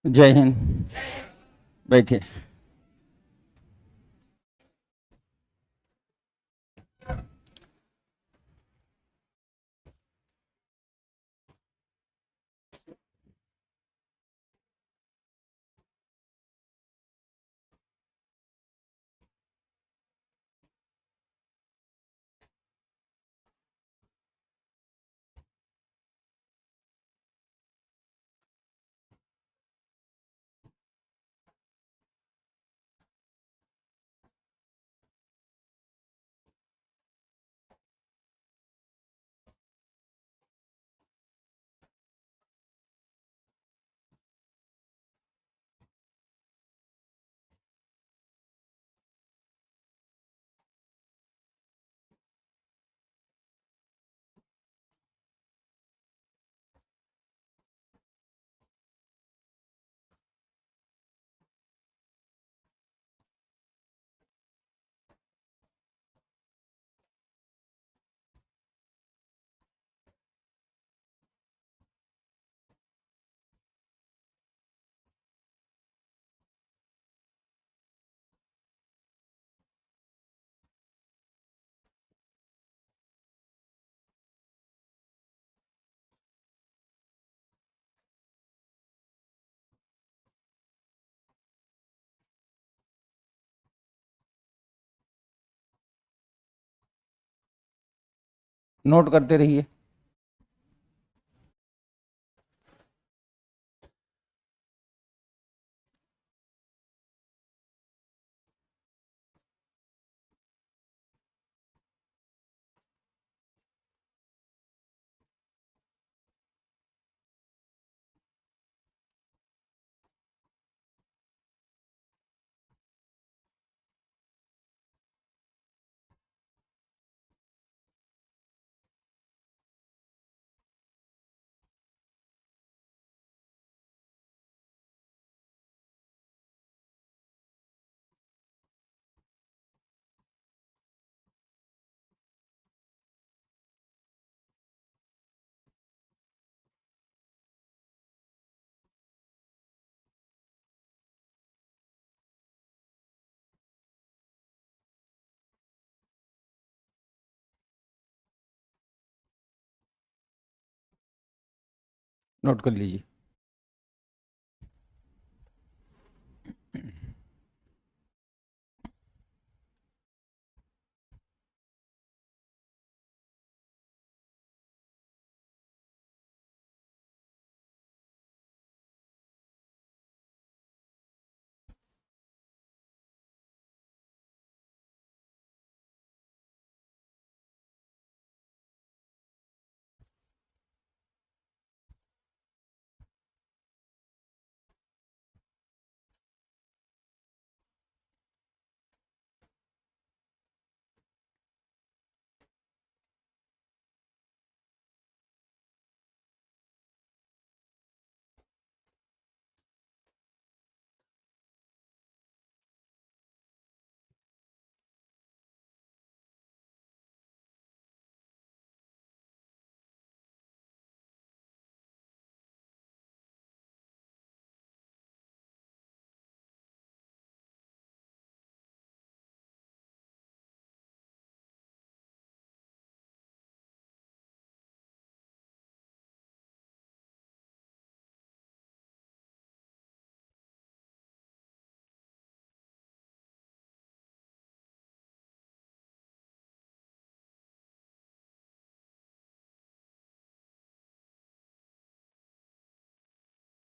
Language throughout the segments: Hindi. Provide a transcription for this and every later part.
जय हिंद। बैठिए। नोट करते रहिए। नोट कर लीजिए।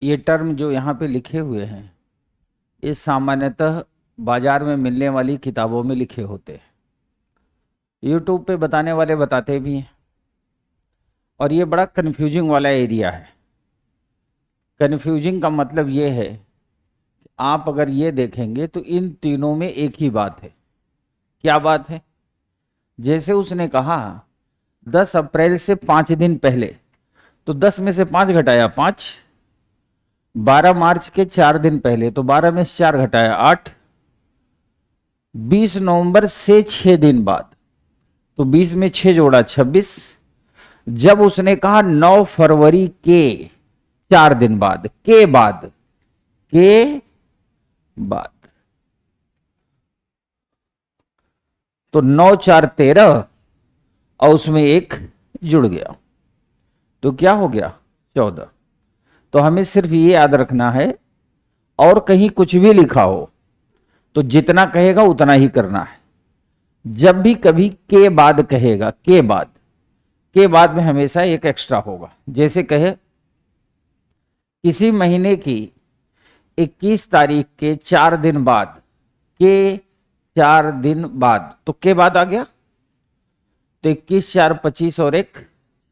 ये टर्म जो यहाँ पे लिखे हुए हैं ये सामान्यतः बाजार में मिलने वाली किताबों में लिखे होते हैं। यूट्यूब पे बताने वाले बताते भी हैं और ये बड़ा कन्फ्यूजिंग वाला एरिया है। कन्फ्यूजिंग का मतलब ये है कि आप अगर ये देखेंगे तो इन तीनों में एक ही बात है। क्या बात है? जैसे उसने कहा 10 अप्रैल से 5 दिन पहले, तो 10 में से 5 घटाया 5। 12 मार्च के 4 दिन पहले, तो 12 में से 4 घटाया 8। 20 नवंबर से 6 दिन बाद, तो 20 में 6 जोड़ा 26। जब उसने कहा 9 फरवरी के 4 दिन बाद, के बाद के बाद। तो 9 4 13 और उसमें एक जुड़ गया तो क्या हो गया 14। तो हमें सिर्फ ये याद रखना है, और कहीं कुछ भी लिखा हो तो जितना कहेगा उतना ही करना है। जब भी कभी के बाद कहेगा, के बाद में हमेशा एक एक्स्ट्रा होगा। जैसे कहे किसी महीने की 21 तारीख के 4 दिन बाद, के 4 दिन बाद, तो के बाद आ गया, तो 21 4 25 और 1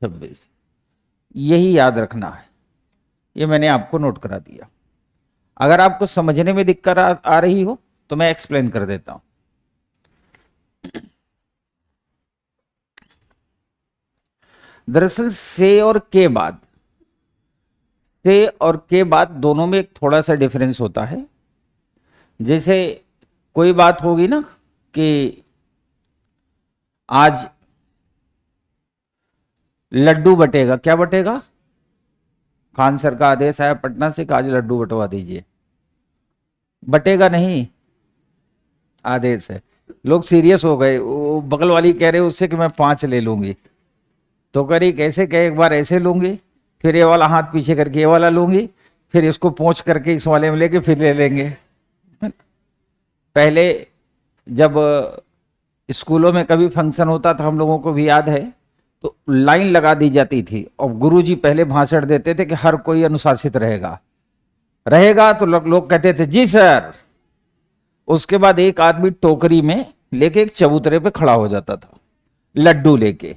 26। यही याद रखना है। ये मैंने आपको नोट करा दिया। अगर आपको समझने में दिक्कत आ रही हो तो मैं एक्सप्लेन कर देता हूं। दरअसल से और के बाद, से और के बाद दोनों में एक थोड़ा सा डिफरेंस होता है। जैसे कोई बात होगी ना कि आज लड्डू बटेगा, क्या बटेगा? खान सर का आदेश आया पटना से कि आज लड्डू बंटवा दीजिए। बटेगा नहीं, आदेश है। लोग सीरियस हो गए। वो बगल वाली कह रहे उससे कि मैं 5 ले लूंगी। तो करी कैसे, कहे एक बार ऐसे लूंगी, फिर ये वाला हाथ पीछे करके ये वाला लूंगी, फिर इसको पोंछ करके इस वाले में लेके फिर ले लेंगे। पहले जब स्कूलों में कभी फंक्शन होता था, हम लोगों को भी याद है, तो लाइन लगा दी जाती थी और गुरुजी पहले भाषण देते थे कि हर कोई अनुशासित रहेगा। तो लोग कहते थे जी सर। उसके बाद एक आदमी टोकरी में लेके एक चबूतरे पे खड़ा हो जाता था लड्डू लेके।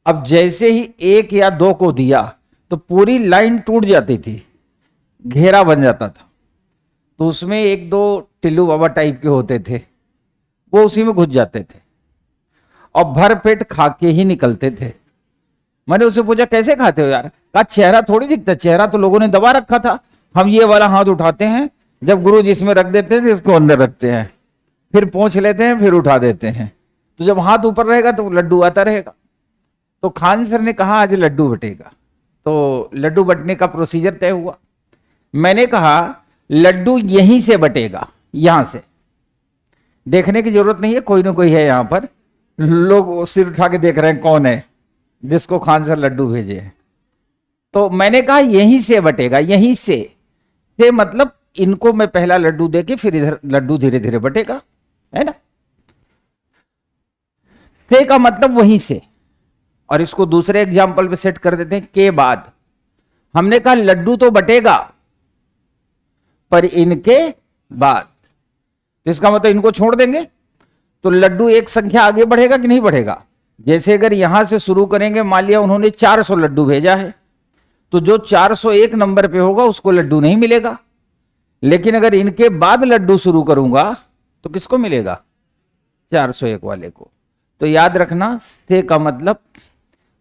अब जैसे ही 1 या 2 को दिया तो पूरी लाइन टूट जाती थी, घेरा बन जाता था। तो उसमें 1-2 टिल्लू बाबा टाइप के होते थे, वो उसी में घुस जाते थे और भर पेट खा के ही निकलते थे। मैंने उसे पूछा कैसे खाते हो यार? कहा चेहरा थोड़ी दिखता, चेहरा तो लोगों ने दबा रखा था। हम ये वाला हाथ उठाते हैं, जब गुरु जी इसमें रख देते हैं तो इसको अंदर रखते हैं, फिर पोंछ लेते हैं, फिर उठा देते हैं। तो जब हाथ ऊपर रहेगा तो लड्डू आता रहेगा। तो खान सर ने कहा आज लड्डू बटेगा। तो लड्डू बटने का प्रोसीजर तय हुआ। मैंने कहा लड्डू यहीं से बटेगा, यहां से। देखने की जरूरत नहीं है, कोई ना कोई है यहां पर। लोग सिर उठा के देख रहे हैं कौन है जिसको खान सर लड्डू भेजे हैं। तो मैंने कहा यहीं से बटेगा, यहीं से मतलब इनको मैं पहला लड्डू देके फिर इधर लड्डू धीरे धीरे बटेगा, है ना। से का मतलब वहीं से। और इसको दूसरे एग्जाम्पल पे सेट कर देते हैं। के बाद हमने कहा लड्डू तो बटेगा पर इनके बाद, तो इसका मतलब इनको छोड़ देंगे तो लड्डू एक संख्या आगे बढ़ेगा कि नहीं बढ़ेगा? जैसे अगर यहां से शुरू करेंगे, मान लिया उन्होंने 400 लड्डू भेजा है, तो जो 401 नंबर पे होगा उसको लड्डू नहीं मिलेगा। लेकिन अगर इनके बाद लड्डू शुरू करूंगा तो किसको मिलेगा? 401 वाले को। तो याद रखना से का मतलब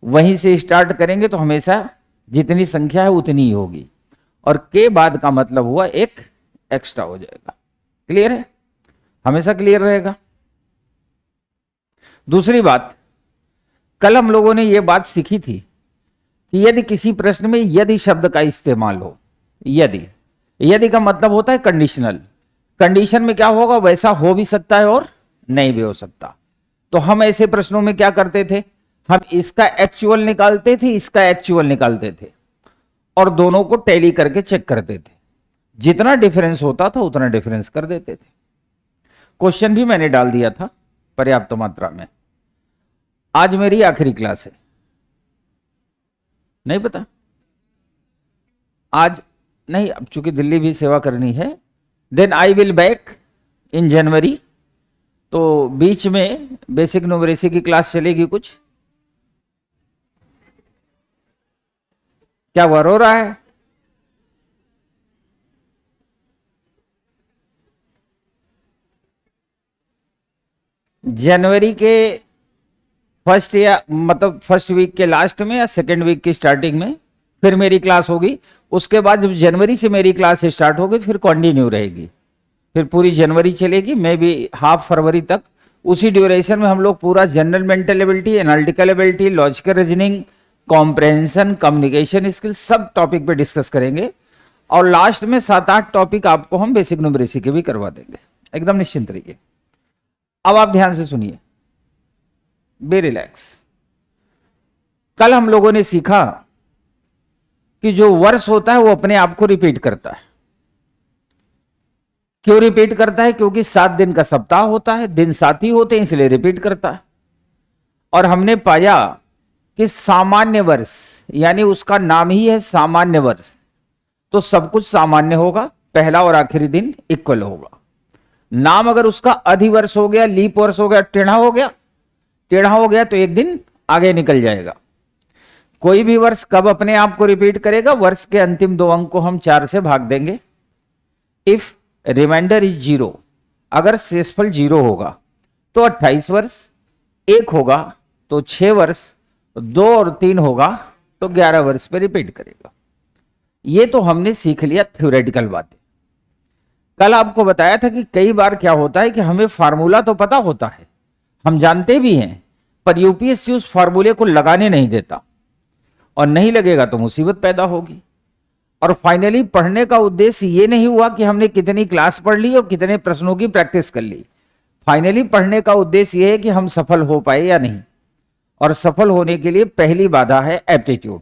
वहीं से स्टार्ट करेंगे तो हमेशा जितनी संख्या है उतनी ही होगी, और के बाद का मतलब हुआ एक एक्स्ट्रा हो जाएगा। क्लियर है? हमेशा क्लियर रहेगा। दूसरी बात, कल हम लोगों ने यह बात सीखी थी कि यदि किसी प्रश्न में यदि शब्द का इस्तेमाल हो, यदि का मतलब होता है कंडीशनल। कंडीशन में क्या होगा? वैसा हो भी सकता है और नहीं भी हो सकता। तो हम ऐसे प्रश्नों में क्या करते थे? हम इसका एक्चुअल निकालते थे, इसका एक्चुअल निकालते थे और दोनों को टैली करके चेक करते थे। जितना डिफरेंस होता था उतना डिफरेंस कर देते थे। क्वेश्चन भी मैंने डाल दिया था पर्याप्त मात्रा में। आज मेरी आखिरी क्लास है, नहीं पता आज नहीं, अब चूंकि दिल्ली भी सेवा करनी है। Then I will back in January. तो बीच में बेसिक न्यूमरेसी की क्लास चलेगी कुछ। क्या वर हो रहा है? जनवरी के फर्स्ट या मतलब फर्स्ट वीक के लास्ट में या सेकेंड वीक की स्टार्टिंग में फिर मेरी क्लास होगी। उसके बाद जब जनवरी से मेरी क्लास स्टार्ट होगी फिर कंटिन्यू रहेगी, फिर पूरी जनवरी चलेगी। मैं भी हाफ फरवरी तक उसी ड्यूरेशन में हम लोग पूरा general mental ability, analytical ability, logical reasoning, comprehension, communication skill सब टॉपिक पे डिस्कस करेंगे। और लास्ट में 7-8 टॉपिक आपको हम बेसिक न्यूमेरेसी के भी करवा देंगे, एकदम निश्चिंत रहिए। अब आप ध्यान से सुनिए, बी रिलैक्स। कल हम लोगों ने सीखा कि जो वर्ष होता है वो अपने आप को रिपीट करता है। क्यों रिपीट करता है? क्योंकि 7 दिन का सप्ताह होता है, दिन 7 ही होते हैं, इसलिए रिपीट करता है। और हमने पाया कि सामान्य वर्ष, यानी उसका नाम ही है सामान्य वर्ष, तो सब कुछ सामान्य होगा, पहला और आखिरी दिन इक्वल होगा। नाम अगर उसका अधिवर्ष हो गया, लीप वर्ष हो गया, टेढ़ा हो गया, टेढ़ा हो गया तो एक दिन आगे निकल जाएगा। कोई भी वर्ष कब अपने आप को रिपीट करेगा? वर्ष के अंतिम 2 अंक को हम 4 से भाग देंगे। इफ रिमाइंडर इज 0, अगर शेषफल 0 होगा तो 28 वर्ष, 1 होगा तो 6 वर्ष, 2 और 3 होगा तो 11 वर्ष पे रिपीट करेगा। ये तो हमने सीख लिया थ्योरेटिकल बातें। कल आपको बताया था कि कई बार क्या होता है कि हमें फार्मूला तो पता होता है, हम जानते भी हैं, पर यूपीएससी उस फार्मूले को लगाने नहीं देता, और नहीं लगेगा तो मुसीबत पैदा होगी। और फाइनली पढ़ने का उद्देश्य ये नहीं हुआ कि हमने कितनी क्लास पढ़ ली और कितने प्रश्नों की प्रैक्टिस कर ली। फाइनली पढ़ने का उद्देश्य ये है कि हम सफल हो पाए या नहीं। और सफल होने के लिए पहली बाधा है एप्टीट्यूड,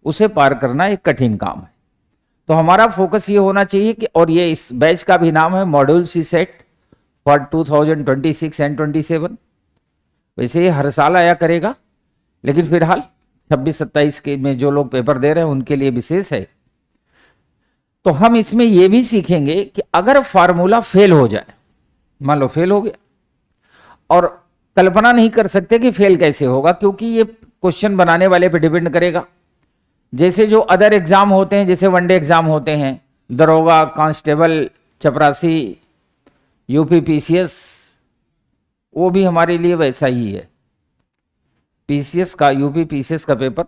उसे पार करना एक कठिन काम है। तो हमारा फोकस ये होना चाहिए कि, और ये इस बैच का भी नाम है module CSAT for 2026 and 27। वैसे ये हर साल आया करेगा, लेकिन फिलहाल 26-27 के में जो लोग पेपर दे रहे हैं उनके लिए विशेष है। तो हम इसमें यह भी सीखेंगे कि अगर फार्मूला फेल हो जाए, मान लो फेल हो गया, और कल्पना नहीं कर सकते कि फेल कैसे होगा, क्योंकि ये क्वेश्चन बनाने वाले पे डिपेंड करेगा। जैसे जो अदर एग्जाम होते हैं, जैसे वनडे एग्जाम होते हैं, दरोगा, कांस्टेबल, चपरासी, यूपी पीसीएस, वो भी हमारे लिए वैसा ही है। पीसीएस का, यूपी पीसीएस का पेपर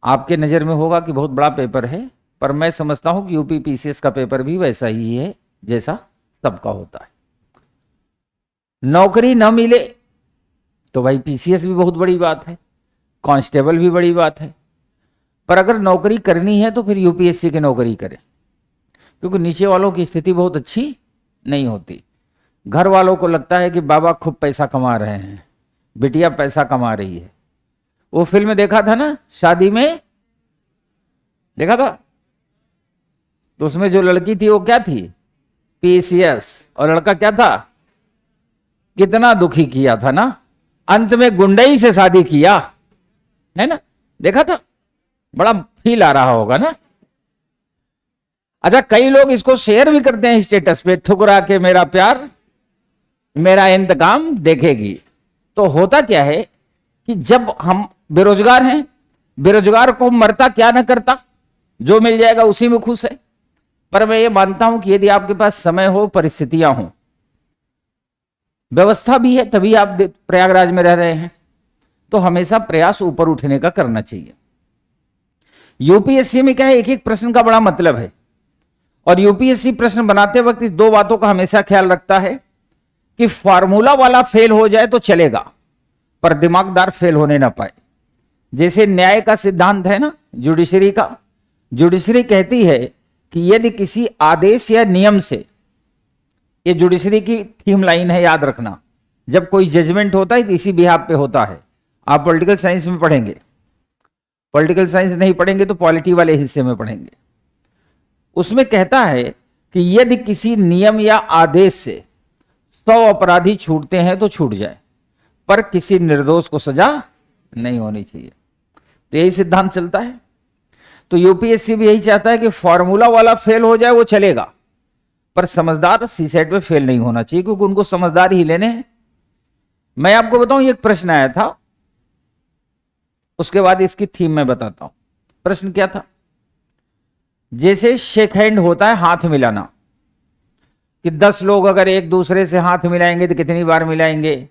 आपके नज़र में होगा कि बहुत बड़ा पेपर है, पर मैं समझता हूं कि यूपी पीसीएस का पेपर भी वैसा ही है जैसा सबका होता है। नौकरी न मिले तो भाई पीसीएस भी बहुत बड़ी बात है, कांस्टेबल भी बड़ी बात है, पर अगर नौकरी करनी है तो फिर यूपीएससी की नौकरी करें, क्योंकि नीचे वालों की स्थिति बहुत अच्छी नहीं होती। घर वालों को लगता है कि बाबा खूब पैसा कमा रहे हैं, बिटिया पैसा कमा रही है। वो फिल्म देखा था ना, शादी में देखा था, तो उसमें जो लड़की थी वो क्या थी? पीसीएस, और लड़का क्या था? कितना दुखी किया था ना, अंत में गुंडई से शादी किया, है ना? देखा था, बड़ा फील आ रहा होगा ना। अच्छा, कई लोग इसको शेयर भी करते हैं स्टेटस पे, ठुकरा के मेरा प्यार मेरा इंतकाम देखेगी। तो होता क्या है कि जब हम बेरोजगार हैं, बेरोजगार को मरता क्या ना करता, जो मिल जाएगा उसी में खुश है। पर मैं ये मानता हूं कि यदि आपके पास समय हो, परिस्थितियां हो, व्यवस्था भी है, तभी आप प्रयागराज में रह रहे हैं, तो हमेशा प्रयास ऊपर उठने का करना चाहिए। यूपीएससी में क्या है, एक एक प्रश्न का बड़ा मतलब है, और यूपीएससी प्रश्न बनाते वक्त इस 2 बातों का हमेशा ख्याल रखता है कि फार्मूला वाला फेल हो जाए तो चलेगा, पर दिमागदार फेल होने ना पाए। जैसे न्याय का सिद्धांत है ना, जुडिशरी का, जुडिशरी कहती है कि यदि किसी आदेश या नियम से, ये जुडिशरी की थीम लाइन है, याद रखना, जब कोई जजमेंट होता है तो इसी बिहाफ पे होता है। आप पॉलिटिकल साइंस में पढ़ेंगे, पॉलिटिकल साइंस नहीं पढ़ेंगे तो पॉलिटी वाले हिस्से में पढ़ेंगे। उसमें कहता है कि यदि किसी नियम या आदेश से 100 अपराधी छूटते हैं तो छूट जाए, पर किसी निर्दोष को सजा नहीं होनी चाहिए। तो यही सिद्धांत चलता है। तो यूपीएससी भी यही चाहता है कि फॉर्मूला वाला फेल हो जाए वो चलेगा, पर समझदार सीसेट में फेल नहीं होना चाहिए, क्योंकि उनको समझदार ही लेने हैं। मैं आपको बताऊं, एक प्रश्न आया था, उसके बाद इसकी थीम मैं बताता हूं। प्रश्न क्या था? जैसे शेक हैंड होता है, हाथ मिलाना, कि 10 लोग अगर एक दूसरे से हाथ मिलाएंगे तो कितनी बार मिलाएंगे,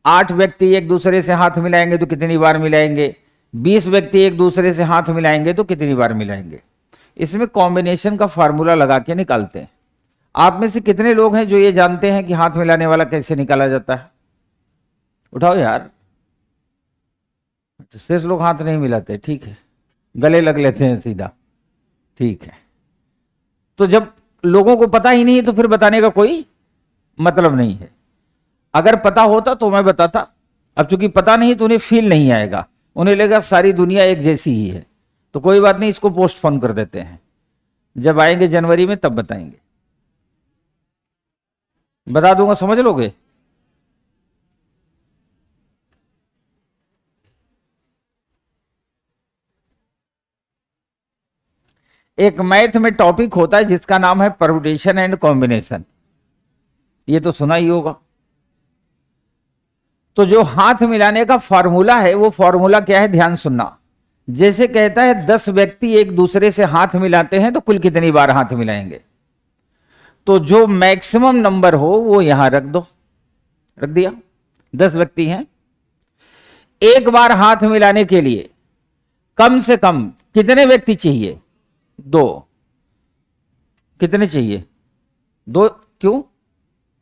8 व्यक्ति एक दूसरे से हाथ मिलाएंगे तो कितनी बार मिलाएंगे, 20 व्यक्ति एक दूसरे से हाथ मिलाएंगे तो कितनी बार मिलाएंगे। इसमें कॉम्बिनेशन का फार्मूला लगा के निकालते हैं। आप में से कितने लोग हैं जो ये जानते हैं कि हाथ मिलाने वाला कैसे निकाला जाता है? उठाओ यार। शेष लोग हाथ नहीं मिलाते, ठीक है, गले लग लेते हैं सीधा, ठीक है। तो जब लोगों को पता ही नहीं है तो फिर बताने का कोई मतलब नहीं है। अगर पता होता तो मैं बताता, अब चूंकि पता नहीं तो उन्हें फील नहीं आएगा, उन्हें लगेगा सारी दुनिया एक जैसी ही है। तो कोई बात नहीं, इसको पोस्टपोन कर देते हैं, जब आएंगे जनवरी में तब बताएंगे। बता दूंगा, समझ लोगे? एक मैथ में टॉपिक होता है जिसका नाम है परम्यूटेशन एंड कॉम्बिनेशन, ये तो सुना ही होगा। तो जो हाथ मिलाने का फॉर्मूला है, वो फॉर्मूला क्या है, ध्यान सुनना। जैसे कहता है 10 व्यक्ति एक दूसरे से हाथ मिलाते हैं तो कुल कितनी बार हाथ मिलाएंगे, तो जो मैक्सिमम नंबर हो वो यहां रख दो, रख दिया। 10 व्यक्ति हैं, एक बार हाथ मिलाने के लिए कम से कम कितने व्यक्ति चाहिए? 2। कितने चाहिए? 2। क्यों?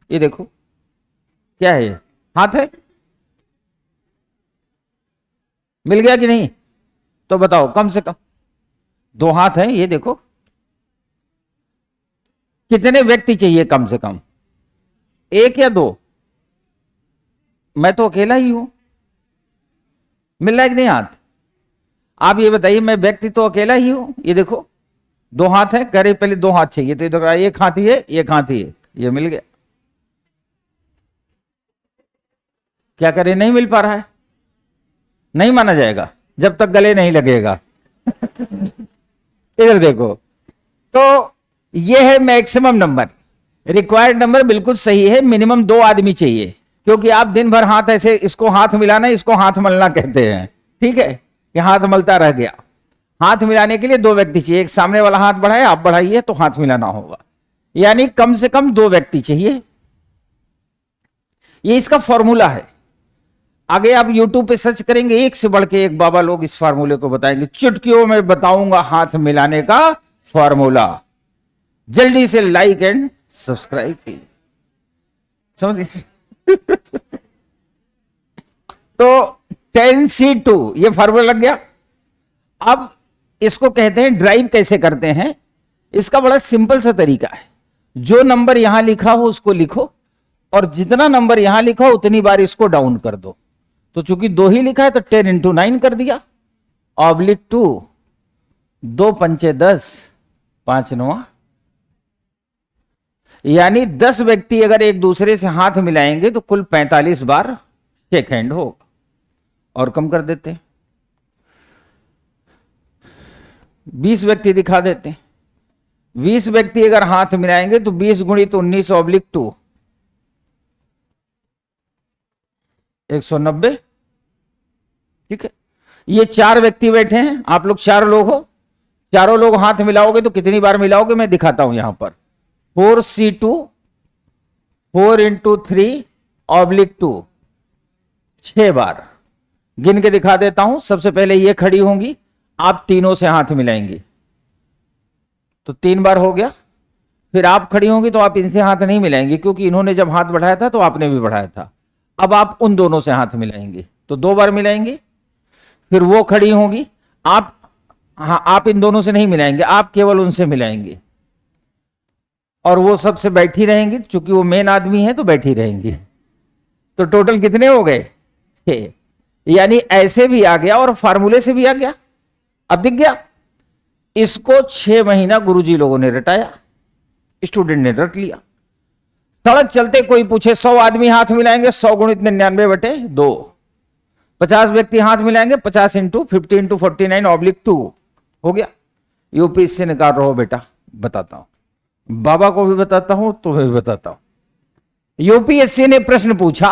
ये देखो क्या है, ये हाथ है, मिल गया कि नहीं? तो बताओ, कम से कम 2 हाथ हैं, ये देखो। कितने व्यक्ति चाहिए कम से कम? 1 या 2? मैं तो अकेला ही हूं, मिल रहा है कि नहीं हाथ? आप ये बताइए, मैं व्यक्ति तो अकेला ही हूं। ये देखो 2 हाथ है, कह रहे पहले 2 हाथ चाहिए, तो इधर एक हाथ ही है, एक हाथ ही है, ये मिल गया। क्या करें, नहीं मिल पा रहा है, नहीं माना जाएगा जब तक गले नहीं लगेगा। इधर देखो, तो ये है मैक्सिमम नंबर। रिक्वायर्ड नंबर बिल्कुल सही है, मिनिमम 2 आदमी चाहिए, क्योंकि आप दिन भर हाथ ऐसे, इसको हाथ मिलाना, इसको हाथ मलना कहते हैं, ठीक है, कि हाथ मलता रह गया। हाथ मिलाने के लिए 2 व्यक्ति चाहिए, एक सामने वाला हाथ बढ़ाए, आप बढ़ाइए, तो हाथ मिलाना होगा, यानी कम से कम 2 व्यक्ति चाहिए। ये इसका फॉर्मूला है। आगे आप YouTube पे सर्च करेंगे, एक से बढ़ के एक बाबा लोग इस फार्मूले को बताएंगे, चुटकियों में बताऊंगा हाथ मिलाने का फॉर्मूला। जल्दी से लाइक एंड सब्सक्राइब कीजिए, समझिए। तो 10C2 ये फार्मूला लग गया। अब इसको कहते हैं ड्राइव कैसे करते हैं। इसका बड़ा सिंपल सा तरीका है, जो नंबर यहां लिखा हो उसको लिखो, और जितना नंबर यहां लिखा हो उतनी बार इसको डाउन कर दो। तो चूंकि 2 ही लिखा है तो 10 × 9 कर दिया, /2, 2 पंचे 10, 5 9, यानी 10 व्यक्ति अगर एक दूसरे से हाथ मिलाएंगे तो कुल 45 बार शेक हैंड होगा। और कम कर देते हैं, 20 व्यक्ति दिखा देते हैं। 20 व्यक्ति अगर हाथ मिलाएंगे तो 20 × 19 /2, 190, ठीक है। ये 4 व्यक्ति बैठे हैं, आप लोग 4 लोग हो, चारों लोग हाथ मिलाओगे तो कितनी बार मिलाओगे, मैं दिखाता हूं यहां पर। 4C2, 4 × 3 /2, 6 बार गिन के दिखा देता हूं। सबसे पहले ये खड़ी होंगी, आप तीनों से हाथ मिलाएंगे तो 3 बार हो गया। फिर आप खड़ी होंगी तो आप इनसे हाथ नहीं मिलाएंगे, क्योंकि इन्होंने जब हाथ बढ़ाया था तो आपने भी बढ़ाया था। अब आप उन दोनों से हाथ मिलाएंगे तो 2 बार मिलाएंगे। फिर वो खड़ी होंगी, आप इन दोनों से नहीं मिलाएंगे, आप केवल उनसे मिलाएंगे, और वो सबसे बैठी रहेंगी, चूंकि वो मेन आदमी है तो बैठी रहेंगी। तो टोटल कितने हो गए? 6। यानी ऐसे भी आ गया और फार्मूले से भी आ गया। अब दिख गया। इसको 6 महीना गुरुजी लोगों ने रटाया, स्टूडेंट ने रट लिया। सड़क चलते कोई पूछे 100 आदमी हाथ मिलाएंगे, 100 × 99/2, 50 व्यक्ति हाथ मिलाएंगे, 50 × 50 × 49 /2 हो गया। यूपीएससी निकाल रहा हो बेटा, बताता हूं, बाबा को भी बताता हूं, तुम्हें भी बताता हूं। यूपीएससी ने प्रश्न पूछा,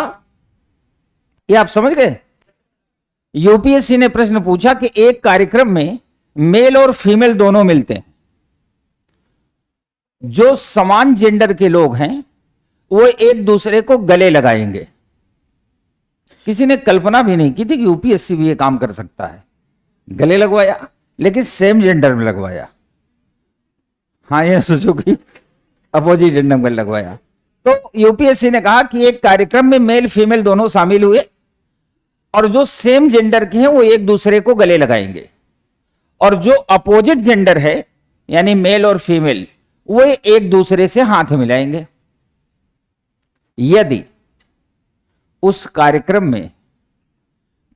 ये आप समझ गए? यूपीएससी ने प्रश्न पूछा कि एक कार्यक्रम में मेल और फीमेल दोनों मिलते हैं, जो समान जेंडर के लोग हैं वो एक दूसरे को गले लगाएंगे। किसी ने कल्पना भी नहीं की थी कि यूपीएससी भी ये काम कर सकता है। गले लगवाया, लेकिन सेम जेंडर में लगवाया। हाँ, ये सोचो कि अपोजिट जेंडर में लगवाया। तो यूपीएससी ने कहा कि एक कार्यक्रम में मेल फीमेल दोनों शामिल हुए, और जो सेम जेंडर के हैं वो एक दूसरे को गले लगाएंगे, और जो अपोजिट जेंडर है यानी मेल और फीमेल वो एक दूसरे से हाथ मिलाएंगे। यदि उस कार्यक्रम में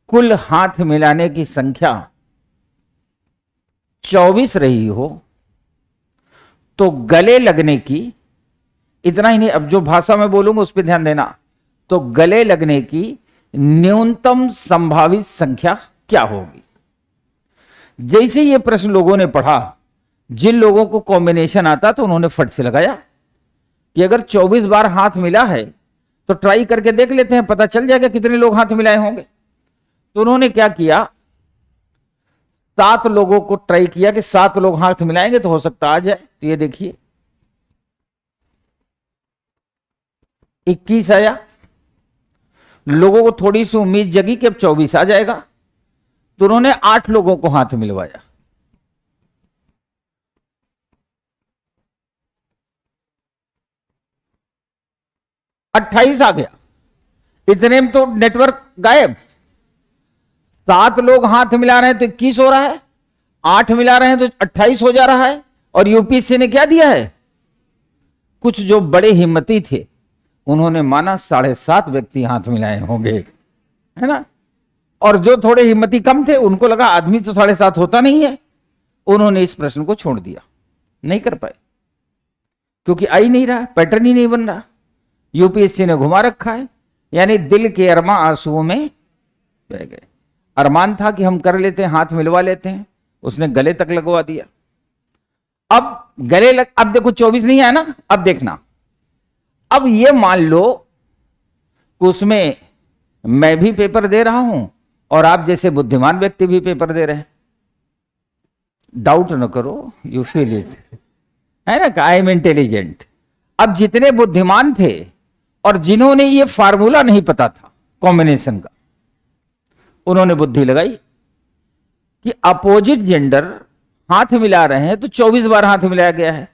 कुल हाथ मिलाने की संख्या 24 रही हो तो गले लगने की, इतना ही नहीं, अब जो भाषा में बोलूंगा उस पर ध्यान देना, तो गले लगने की न्यूनतम संभावित संख्या क्या होगी। जैसे ये प्रश्न लोगों ने पढ़ा, जिन लोगों को कॉम्बिनेशन आता तो उन्होंने फट से लगाया कि अगर 24 बार हाथ मिला है तो ट्राई करके देख लेते हैं, पता चल जाएगा कितने लोग हाथ मिलाए होंगे। तो उन्होंने क्या किया, 7 लोगों को ट्राई किया कि 7 लोग हाथ मिलाएंगे तो हो सकता आ जाए। तो ये देखिए 21 आया। लोगों को थोड़ी सी उम्मीद जगी कि अब 24 आ जाएगा, तो उन्होंने 8 लोगों को हाथ मिलवाया। अट्ठाईस आ गया। इतने में तो नेटवर्क गायब। 7 लोग हाथ मिला रहे हैं तो 21 हो रहा है, 8 मिला रहे हैं तो 28 हो जा रहा है। और यूपीएससी ने क्या दिया है, कुछ जो बड़े हिम्मती थे उन्होंने माना 7.5 व्यक्ति हाथ मिलाए होंगे, है ना। और जो थोड़े हिम्मती कम थे उनको लगा आदमी तो 7.5 होता नहीं है, उन्होंने इस प्रश्न को छोड़ दिया, नहीं कर पाए क्योंकि आ ही नहीं रहा, पैटर्न ही नहीं बन रहा। यूपीएससी ने घुमा रखा है, यानी दिल के अरमा आंसुओं में बह गए। अरमान था कि हम कर लेते हैं, हाथ मिलवा लेते हैं, उसने गले तक लगवा दिया। अब अब देखो 24 नहीं आया ना, अब देखना, अब ये मान लो कि उसमें मैं भी पेपर दे रहा हूं और आप जैसे बुद्धिमान व्यक्ति भी पेपर दे रहे हैं। डाउट न करो, यू फील इट, है ना, आई एम इंटेलिजेंट। अब जितने बुद्धिमान थे और जिन्होंने ये फार्मूला नहीं पता था कॉम्बिनेशन का, उन्होंने बुद्धि लगाई कि अपोजिट जेंडर हाथ मिला रहे हैं तो 24 बार हाथ मिलाया गया है,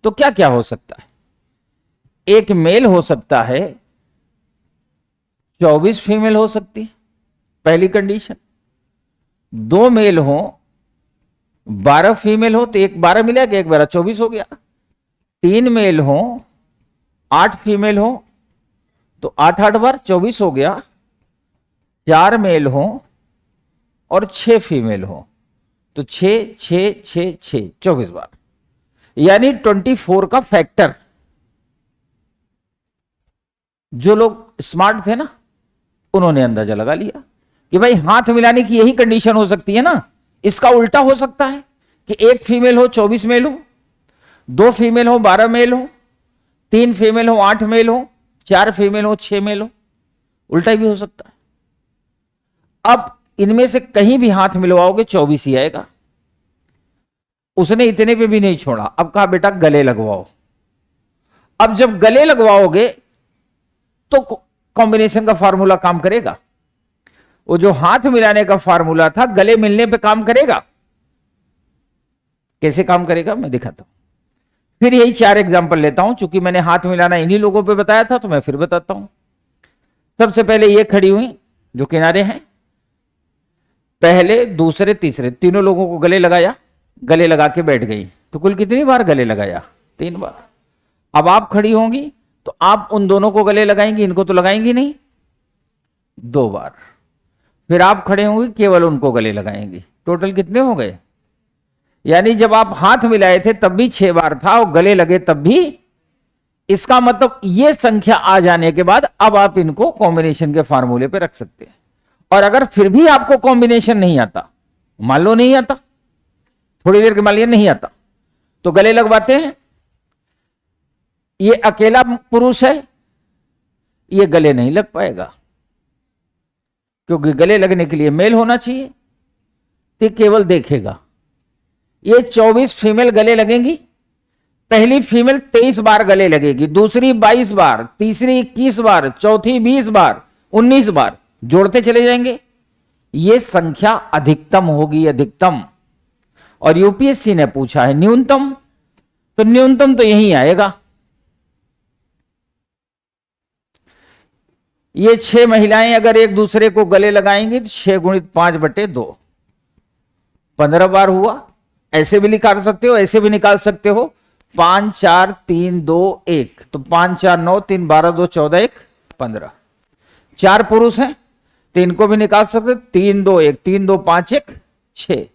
तो क्या क्या हो सकता है। एक मेल हो सकता है, 24 फीमेल हो सकती, पहली कंडीशन। 2 मेल हो, 12 फीमेल हो तो एक 12 मिला गया, एक 12 24 हो गया। 3 मेल हो, 8 फीमेल हो तो 8 बार 24 हो गया। 4 मेल हो और 6 फीमेल हो तो 6 6 6 6 24 बार, यानी 24 का फैक्टर। जो लोग स्मार्ट थे ना उन्होंने अंदाजा लगा लिया कि भाई हाथ मिलाने की यही कंडीशन हो सकती है ना। इसका उल्टा हो सकता है कि 1 फीमेल हो 24 मेल हो, 2 फीमेल हो 12 मेल हो, 3 फीमेल हो 8 मेल हो, 4 फीमेल हो 6 मेल हो, उल्टा भी हो सकता है। अब इनमें से कहीं भी हाथ मिलवाओगे 24 ही आएगा। उसने इतने पे भी नहीं छोड़ा, अब कहा बेटा गले लगवाओ। अब जब गले लगवाओगे तो कॉम्बिनेशन का फार्मूला काम करेगा। वो जो हाथ मिलाने का फार्मूला था गले मिलने पे काम करेगा। कैसे काम करेगा मैं दिखाता हूं। फिर यही 4 एग्जांपल लेता हूं, चूंकि मैंने हाथ मिलाना इन्हीं लोगों पे बताया था तो मैं फिर बताता हूं। सबसे पहले ये खड़ी हुई जो किनारे हैं, पहले दूसरे तीसरे तीनों लोगों को गले लगाया, गले लगा के बैठ गई, तो कुल कितनी बार गले लगाया, 3 बार। अब आप खड़ी होंगी तो आप उन दोनों को गले लगाएंगी, इनको तो लगाएंगी नहीं, 2 बार। फिर आप खड़े होंगे केवल उनको गले लगाएंगी, टोटल कितने हो गए। यानी जब आप हाथ मिलाए थे तब भी 6 बार था और गले लगे तब भी। इसका मतलब ये संख्या आ जाने के बाद अब आप इनको कॉम्बिनेशन के फार्मूले पे रख सकते हैं। और अगर फिर भी आपको कॉम्बिनेशन नहीं आता, मान लो नहीं आता, थोड़ी देर के मान लिया नहीं आता, तो गले लगवाते हैं। ये अकेला पुरुष है, ये गले नहीं लग पाएगा क्योंकि गले लगने के लिए मेल होना चाहिए, तो केवल देखेगा। ये 24 फीमेल गले लगेंगी। पहली फीमेल 23 बार गले लगेगी, दूसरी 22 बार, तीसरी 21 बार, चौथी 20 बार, 19 बार, जोड़ते चले जाएंगे। ये संख्या अधिकतम होगी, अधिकतम। और यूपीएससी ने पूछा है न्यूनतम, तो न्यूनतम तो यही आएगा। ये 6 महिलाएं अगर एक दूसरे को गले लगाएंगी तो 6 गुणित 5/2, 15 बार हुआ। ऐसे भी निकाल सकते हो, ऐसे भी निकाल सकते हो। 5 4 3 2 1, तो 5 4 9, 3 12 2 14 1 15। 4 पुरुष हैं तो इनको भी निकाल सकते, 3 2 1, 3 2 5 1 6।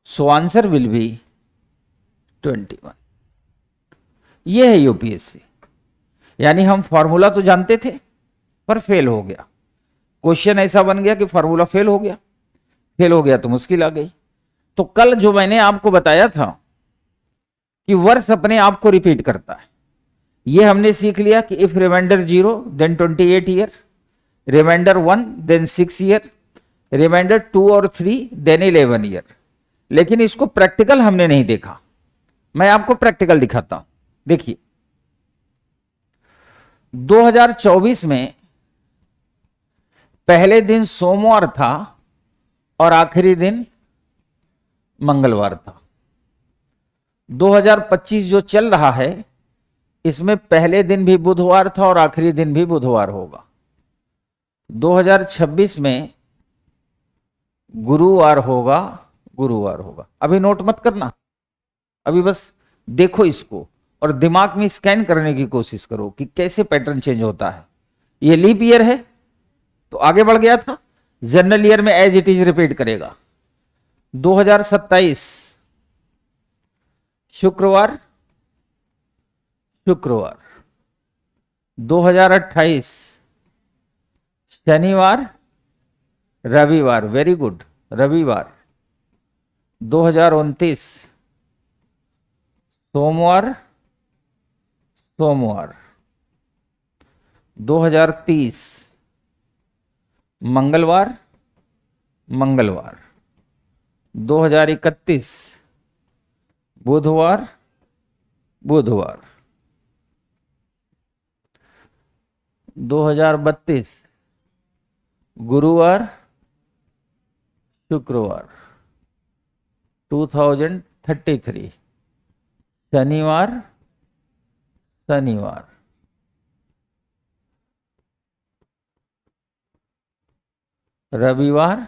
So answer will be 21। ये है यूपीएससी। यानी हम फॉर्मूला तो जानते थे पर फेल हो गया, क्वेश्चन ऐसा बन गया कि फॉर्मूला फेल हो गया। फेल हो गया तो मुश्किल आ गई। तो कल जो मैंने आपको बताया था कि वर्ष अपने आप को रिपीट करता है, ये हमने सीख लिया कि if remainder 0 then 28 year, remainder 1 then 6 year, remainder 2 और 3 देन 11 ईयर। लेकिन इसको प्रैक्टिकल हमने नहीं देखा, मैं आपको प्रैक्टिकल दिखाता हूं। देखिए 2024 में पहले दिन सोमवार था और आखिरी दिन मंगलवार था। 2025 जो चल रहा है इसमें पहले दिन भी बुधवार था और आखिरी दिन भी बुधवार होगा। 2026 में गुरुवार होगा, गुरुवार होगा। अभी नोट मत करना, अभी बस देखो इसको और दिमाग में स्कैन करने की कोशिश करो कि कैसे पैटर्न चेंज होता है। ये लीप ईयर है तो आगे बढ़ गया था, जनरल ईयर में एज इट इज रिपीट करेगा। 2027 शुक्रवार शुक्रवार, 2028 शनिवार रविवार, वेरी गुड, रविवार। 2029 सोमवार सोमवार, 2030 मंगलवार मंगलवार, 2031 बुधवार बुधवार, 2032 गुरुवार शुक्रवार, 2033 शनिवार शनिवार, रविवार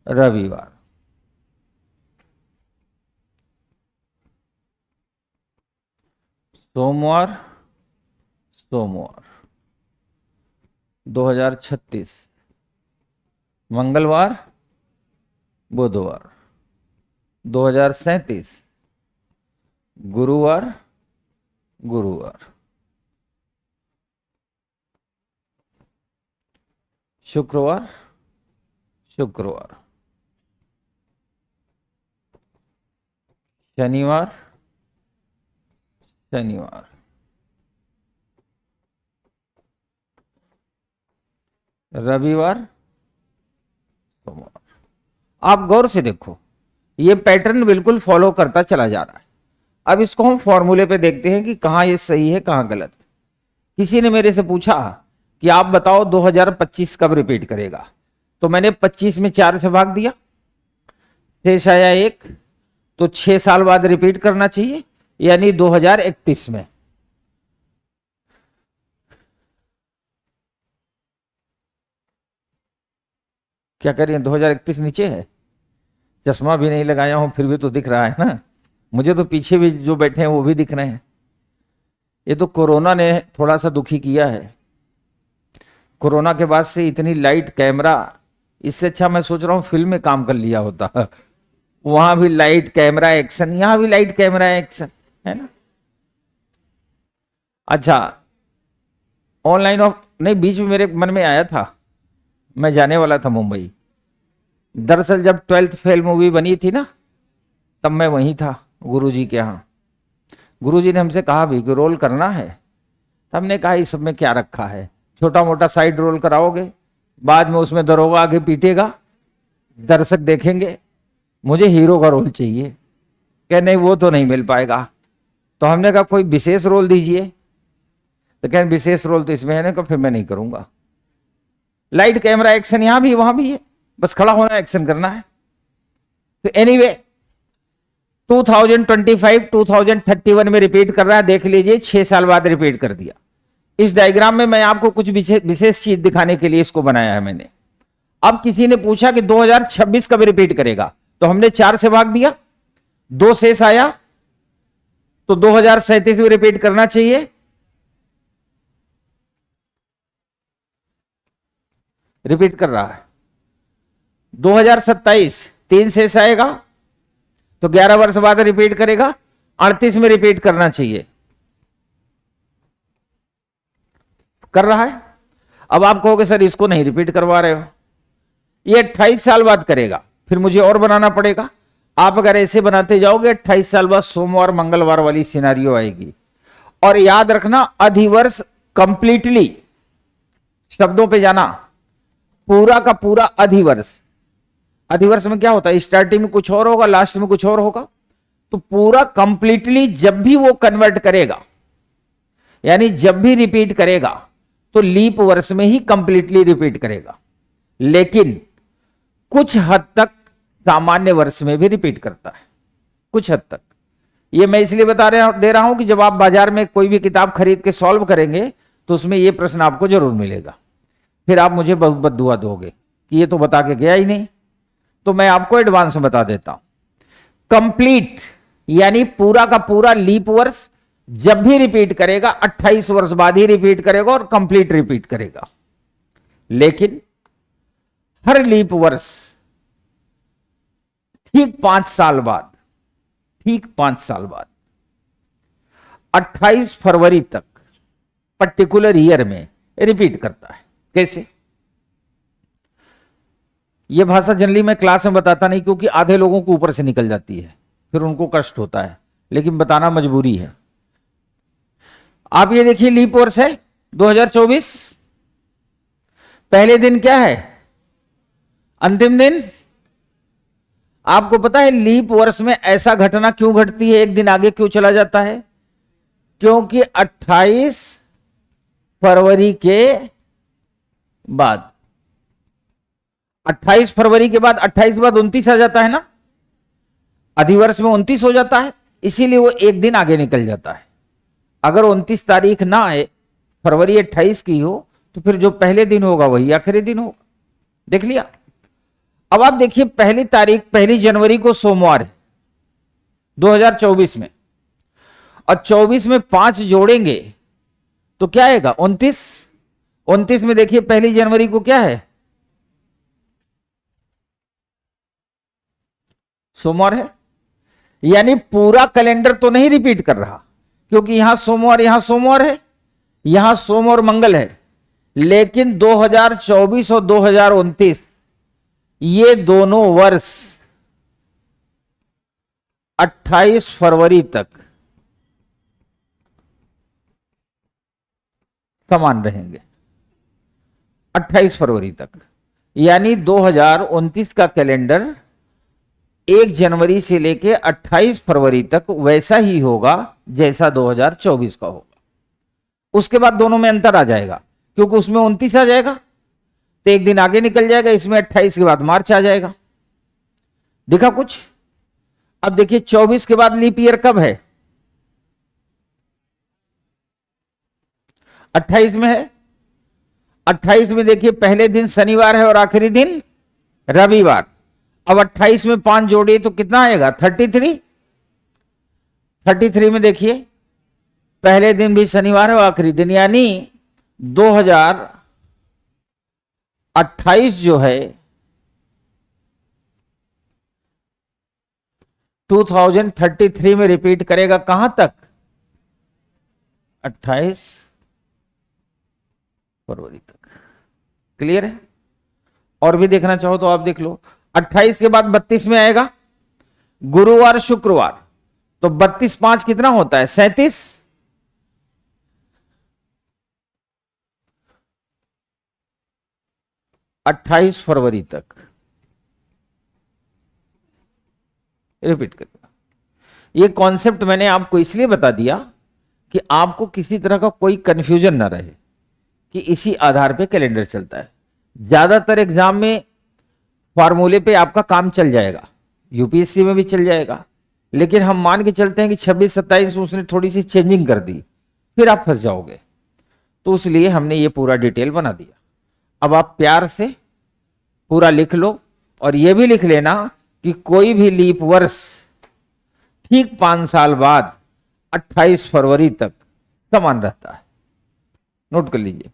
रविवार, सोमवार सोमवार, 2036 मंगलवार बुधवार, 2037 गुरुवार गुरुवार, शुक्रवार शुक्रवार, शनिवार शनिवार, रविवार सोमवार। आप गौर से देखो, ये पैटर्न बिल्कुल फॉलो करता चला जा रहा है। अब इसको हम फॉर्मूले पे देखते हैं कि कहां ये सही है कहां गलत। किसी ने मेरे से पूछा कि आप बताओ 2025 कब रिपीट करेगा, तो मैंने 25 में 4 से भाग दिया, शेष आया 1, तो 6 साल बाद रिपीट करना चाहिए, यानी 2031 में। क्या करिए, 2031 नीचे है, चश्मा भी नहीं लगाया हूं फिर भी तो दिख रहा है ना मुझे, तो पीछे भी जो बैठे हैं वो भी दिख रहे हैं। ये तो कोरोना ने थोड़ा सा दुखी किया है। कोरोना के बाद से इतनी लाइट कैमरा, इससे अच्छा मैं सोच रहा हूं फिल्म में काम कर लिया होता वहां भी लाइट कैमरा एक्शन, यहां भी लाइट कैमरा एक्शन, है ना। अच्छा, ऑनलाइन ऑफ नहीं, बीच में मेरे मन में आया था, मैं जाने वाला था मुंबई। दरअसल जब 12th फेल मूवी बनी थी ना, तब मैं वहीं था गुरुजी के यहाँ। गुरुजी ने हमसे कहा भी कि रोल करना है, तब हमने कहा इस सब में क्या रखा है, छोटा मोटा साइड रोल कराओगे, बाद में उसमें दरोगा आगे पीटेगा, दर्शक देखेंगे, मुझे हीरो का रोल चाहिए। कह नहीं वो तो नहीं मिल पाएगा। तो हमने कहा कोई विशेष रोल दीजिए, तो कहें विशेष रोल तो इसमें है ना, फिर मैं नहीं करूंगा। लाइट कैमरा एक्शन यहां भी वहां भी है, बस खड़ा होना एक्शन करना है। तो एनीवे 2025 2031 में रिपीट कर रहा है, देख लीजिए 6 साल बाद रिपीट कर दिया। इस डायग्राम में मैं आपको कुछ विशेष चीज दिखाने के लिए इसको बनाया है मैंने। अब किसी ने पूछा कि 2026 कब रिपीट करेगा, तो हमने 4 से भाग दिया, 2 शेष आया तो 2037 में रिपीट करना चाहिए, रिपीट कर रहा है। 2027 3 शेष आएगा तो 11 वर्ष बाद रिपीट करेगा, 38 में रिपीट करना चाहिए, कर रहा है। अब आप कहोगे सर इसको नहीं रिपीट करवा रहे हो, ये 28 साल बाद करेगा, फिर मुझे और बनाना पड़ेगा। आप अगर ऐसे बनाते जाओगे 28 साल बाद सोमवार मंगलवार वाली सिनारियो आएगी। और याद रखना अधिवर्ष कंप्लीटली, शब्दों पे जाना, पूरा का पूरा अधिवर्ष। अधिवर्ष में क्या होता है, स्टार्टिंग में कुछ और होगा, लास्ट में कुछ और होगा। तो पूरा कंप्लीटली जब भी वो कन्वर्ट करेगा, यानी जब भी रिपीट करेगा तो लीप वर्ष में ही कंप्लीटली रिपीट करेगा, लेकिन कुछ हद तक सामान्य वर्ष में भी रिपीट करता है, कुछ हद तक। ये मैं इसलिए दे रहा हूं कि जब आप बाजार में कोई भी किताब खरीद के सॉल्व करेंगे तो उसमें यह प्रश्न आपको जरूर मिलेगा, फिर आप मुझे बहुत बद्दुआ दोगे कि ये तो बता के गया ही नहीं। तो मैं आपको एडवांस में बता देता हूं, कंप्लीट यानी पूरा का पूरा लीप वर्ष जब भी रिपीट करेगा 28 वर्ष बाद ही रिपीट करेगा और कंप्लीट रिपीट करेगा। लेकिन हर लीप वर्ष ठीक 5 साल बाद, ठीक 5 साल बाद 28 फरवरी तक पर्टिकुलर ईयर में रिपीट करता है। कैसे? यह भाषा जनरली मैं क्लास में बताता नहीं, क्योंकि आधे लोगों को ऊपर से निकल जाती है, फिर उनको कष्ट होता है, लेकिन बताना मजबूरी है। आप ये देखिए लीप वर्ष है 2024, पहले दिन क्या है, अंतिम दिन। आपको पता है लीप वर्ष में ऐसा घटना क्यों घटती है, एक दिन आगे क्यों चला जाता है? क्योंकि 28 फरवरी के बाद, 28 फरवरी के बाद 28 के बाद 29 आ जाता है ना, अधिवर्ष में 29 हो जाता है, इसीलिए वो एक दिन आगे निकल जाता है। अगर 29 तारीख ना आए, फरवरी 28 की हो, तो फिर जो पहले दिन होगा वही आखिरी दिन होगा। देख लिया। अब आप देखिए पहली तारीख 1 जनवरी को सोमवार है 2024 में, और 24 में 5 जोड़ेंगे तो क्या आएगा 29। 29 में देखिए 1 जनवरी को क्या है, सोमवार है। यानी पूरा कैलेंडर तो नहीं रिपीट कर रहा, क्योंकि यहां सोमवार है, यहां सोम और मंगल है, लेकिन 2024 और 2029 ये दोनों वर्ष 28 फरवरी तक समान रहेंगे, 28 फरवरी तक। यानी 2029 का कैलेंडर 1 जनवरी से लेके 28 फरवरी तक वैसा ही होगा जैसा 2024 का होगा। उसके बाद दोनों में अंतर आ जाएगा, क्योंकि उसमें 29 आ जाएगा तो एक दिन आगे निकल जाएगा, इसमें 28 के बाद मार्च आ जाएगा। दिखा कुछ? अब देखिए 24 के बाद लीप ईयर कब है, 28 में है। 28 में देखिए पहले दिन शनिवार है और आखिरी दिन रविवार। अब 28 में 5 जोड़िए तो कितना आएगा 33। 33 में देखिए पहले दिन भी शनिवार है और आखिरी दिन, यानी 2028 जो है 2033 में रिपीट करेगा। कहां तक? 28 फरवरी तक। क्लियर है? और भी देखना चाहो तो आप देख लो। 28 के बाद 32 में आएगा गुरुवार शुक्रवार, तो 32 5 कितना होता है 37। 28 फरवरी तक रिपीट करेगा। ये कॉन्सेप्ट मैंने आपको इसलिए बता दिया कि आपको किसी तरह का कोई कंफ्यूजन ना रहे कि इसी आधार पे कैलेंडर चलता है। ज्यादातर एग्जाम में फॉर्मूले पे आपका काम चल जाएगा, यूपीएससी में भी चल जाएगा, लेकिन हम मान के चलते हैं कि 26-27 उसने थोड़ी सी चेंजिंग कर दी, फिर आप फंस जाओगे। तो इसलिए हमने ये पूरा डिटेल बना दिया। अब आप प्यार से पूरा लिख लो, और ये भी लिख लेना कि कोई भी लीप वर्ष ठीक 5 साल बाद 28 फरवरी तक समान रहता है। नोट कर लीजिए।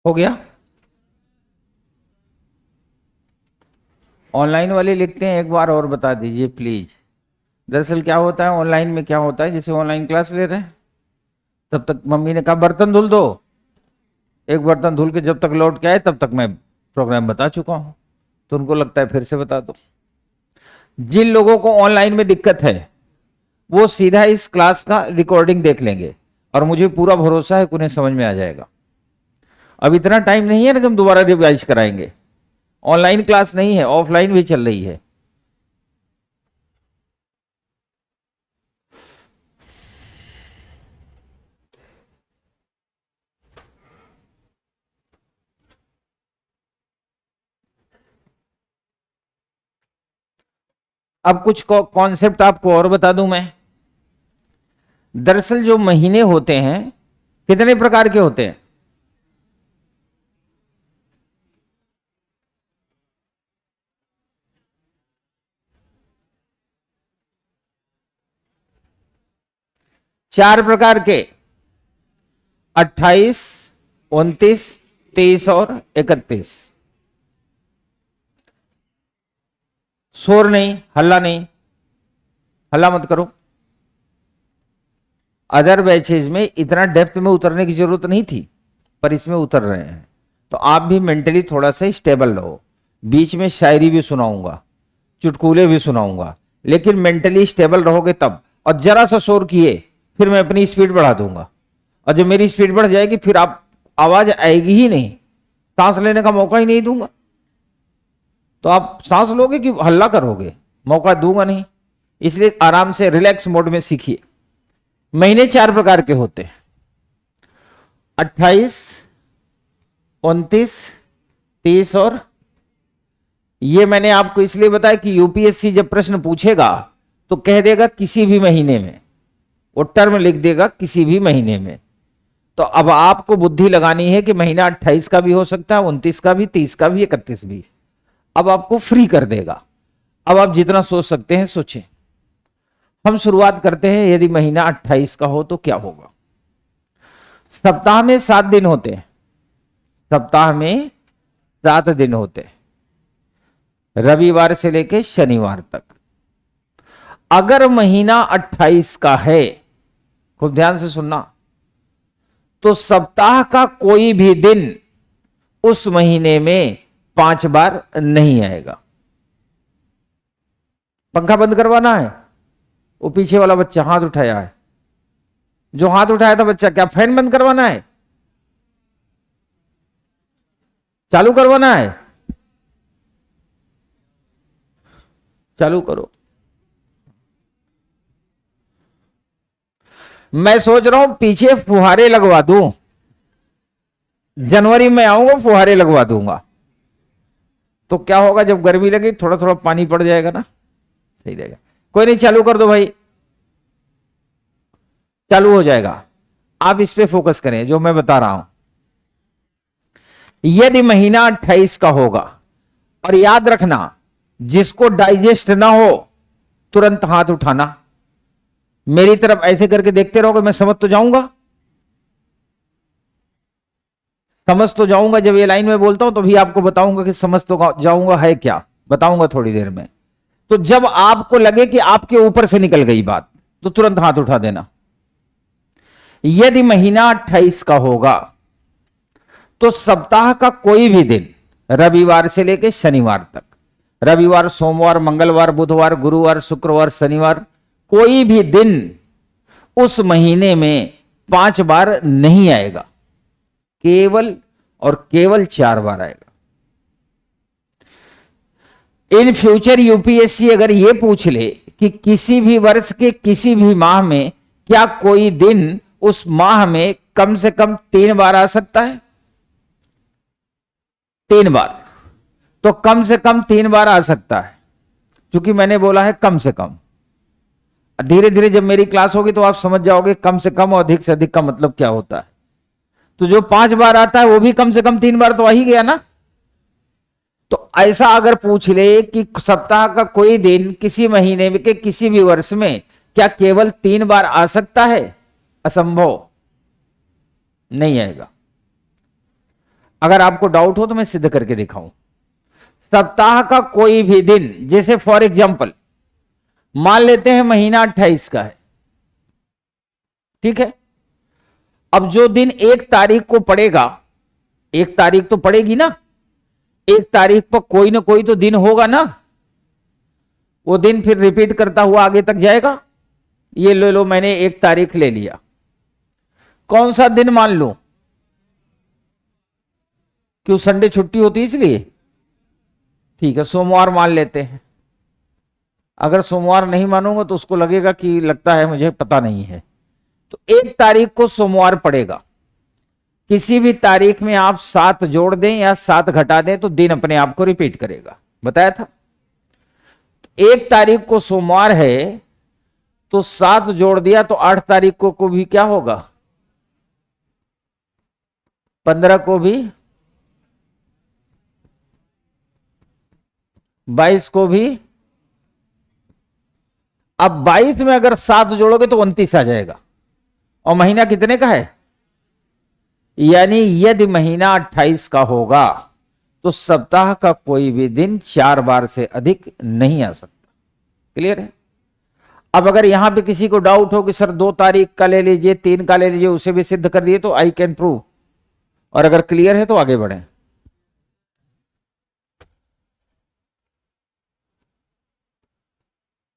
हो गया। ऑनलाइन वाले लिखते हैं, एक बार और बता दीजिए प्लीज। दरअसल क्या होता है ऑनलाइन में, क्या होता है जैसे ऑनलाइन क्लास ले रहे हैं, तब तक मम्मी ने कहा बर्तन धुल दो, एक बर्तन धुल के जब तक लौट के आए तब तक मैं प्रोग्राम बता चुका हूं, तो उनको लगता है फिर से बता दो। जिन लोगों को ऑनलाइन में दिक्कत है वो सीधा इस क्लास का रिकॉर्डिंग देख लेंगे और मुझे पूरा भरोसा है कि उन्हें समझ में आ जाएगा। अब इतना टाइम नहीं है ना कि हम दोबारा रिवाइज कराएंगे। ऑनलाइन क्लास नहीं है, ऑफलाइन भी चल रही है। अब कुछ कॉन्सेप्ट आपको और बता दूं मैं। दरअसल जो महीने होते हैं कितने प्रकार के होते हैं? चार प्रकार के, 28, 29, 23 और 31। शोर नहीं, हल्ला नहीं, हल्ला मत करो। अदर बैचेज में इतना डेप्थ में उतरने की जरूरत नहीं थी, पर इसमें उतर रहे हैं, तो आप भी मेंटली थोड़ा सा स्टेबल रहो। बीच में शायरी भी सुनाऊंगा, चुटकुले भी सुनाऊंगा, लेकिन मेंटली स्टेबल रहोगे तब। और जरा सा शोर किए फिर मैं अपनी स्पीड बढ़ा दूंगा, और जब मेरी स्पीड बढ़ जाएगी फिर आप आवाज आएगी ही नहीं, सांस लेने का मौका ही नहीं दूंगा। तो आप सांस लोगे कि हल्ला करोगे? मौका दूंगा नहीं, इसलिए आराम से रिलैक्स मोड में सीखिए। महीने चार प्रकार के होते हैं, 28, 29, 30 और ये मैंने आपको इसलिए बताया कि यूपीएससी जब प्रश्न पूछेगा तो कह देगा किसी भी महीने में, वो टर्म लिख देगा किसी भी महीने में। तो अब आपको बुद्धि लगानी है कि महीना 28 का भी हो सकता है, 29 का भी, 30 का भी, 31 भी। अब आपको फ्री कर देगा। अब आप जितना सोच सकते हैं सोचें। हम शुरुआत करते हैं, यदि महीना 28 का हो तो क्या होगा। सप्ताह में 7 दिन होते हैं, सप्ताह में 7 दिन होते हैं, रविवार से लेकर शनिवार तक। अगर महीना 28 का है, खूब ध्यान से सुनना, तो सप्ताह का कोई भी दिन उस महीने में 5 बार नहीं आएगा। पंखा बंद करवाना है, वो पीछे वाला बच्चा हाथ उठाया है, जो हाथ उठाया था बच्चा, क्या फैन बंद करवाना है? चालू करवाना है? चालू करो। मैं सोच रहा हूं पीछे फुहारे लगवा दूं, जनवरी में आऊंगा फुहारे लगवा दूंगा, तो क्या होगा जब गर्मी लगे थोड़ा थोड़ा पानी पड़ जाएगा ना, सही रहेगा। कोई नहीं, चालू कर दो भाई, चालू हो जाएगा। आप इस पे फोकस करें जो मैं बता रहा हूं। यदि महीना 28 का होगा, और याद रखना जिसको डाइजेस्ट ना हो तुरंत हाथ उठाना। मेरी तरफ ऐसे करके देखते रहोगे, मैं समझ तो जाऊंगा, समझ तो जाऊंगा। जब ये लाइन में बोलता हूं तो भी आपको बताऊंगा कि समझ तो जाऊंगा है क्या, बताऊंगा थोड़ी देर में। तो जब आपको लगे कि आपके ऊपर से निकल गई बात तो तुरंत हाथ उठा देना। यदि महीना 28 का होगा तो सप्ताह का कोई भी दिन, रविवार से लेकर शनिवार तक, रविवार, सोमवार, मंगलवार, बुधवार, गुरुवार, शुक्रवार, शनिवार, कोई भी दिन उस महीने में 5 बार नहीं आएगा, केवल और केवल 4 बार आएगा। इन फ्यूचर यूपीएससी अगर यह पूछ ले कि किसी भी वर्ष के किसी भी माह में क्या कोई दिन उस माह में कम से कम 3 बार आ सकता है, 3 बार, तो कम से कम 3 बार आ सकता है। क्योंकि मैंने बोला है कम से कम, धीरे धीरे जब मेरी क्लास होगी तो आप समझ जाओगे कम से कम और अधिक से अधिक का मतलब क्या होता है। तो जो 5 बार आता है वो भी कम से कम 3 बार तो आ ही गया ना। तो ऐसा अगर पूछ ले कि सप्ताह का कोई दिन किसी महीने में के किसी भी वर्ष में क्या केवल 3 बार आ सकता है, असंभव, नहीं आएगा। अगर आपको डाउट हो तो मैं सिद्ध करके दिखाऊं। सप्ताह का कोई भी दिन, जैसे फॉर एग्जाम्पल मान लेते हैं महीना 28 का है, ठीक है। अब जो दिन 1 तारीख को पड़ेगा, 1 तारीख तो पड़ेगी ना, 1 तारीख पर कोई ना कोई तो दिन होगा ना, वो दिन फिर रिपीट करता हुआ आगे तक जाएगा। ये ले लो, मैंने 1 तारीख ले लिया, कौन सा दिन मान लूं? क्यों, संडे छुट्टी होती है इसलिए? ठीक है, सोमवार मान लेते हैं। अगर सोमवार नहीं मानूंगा तो उसको लगेगा कि लगता है मुझे पता नहीं है। तो 1 तारीख को सोमवार पड़ेगा। किसी भी तारीख में आप 7 जोड़ दें या 7 घटा दें तो दिन अपने आप को रिपीट करेगा, बताया था। 1 तारीख को सोमवार है तो 7 जोड़ दिया तो 8 तारीख को भी क्या होगा, 15 को भी, 22 को भी। अब 22 में अगर 7 जोड़ोगे तो 29 आ जाएगा। और महीना कितने का है? यानी यदि महीना 28 का होगा तो सप्ताह का कोई भी दिन 4 बार से अधिक नहीं आ सकता। क्लियर है? अब अगर यहां पे किसी को डाउट हो कि सर 2 तारीख का ले लीजिए, 3 का ले लीजिए, उसे भी सिद्ध कर दिए तो आई कैन प्रूव। और अगर क्लियर है तो आगे बढ़े।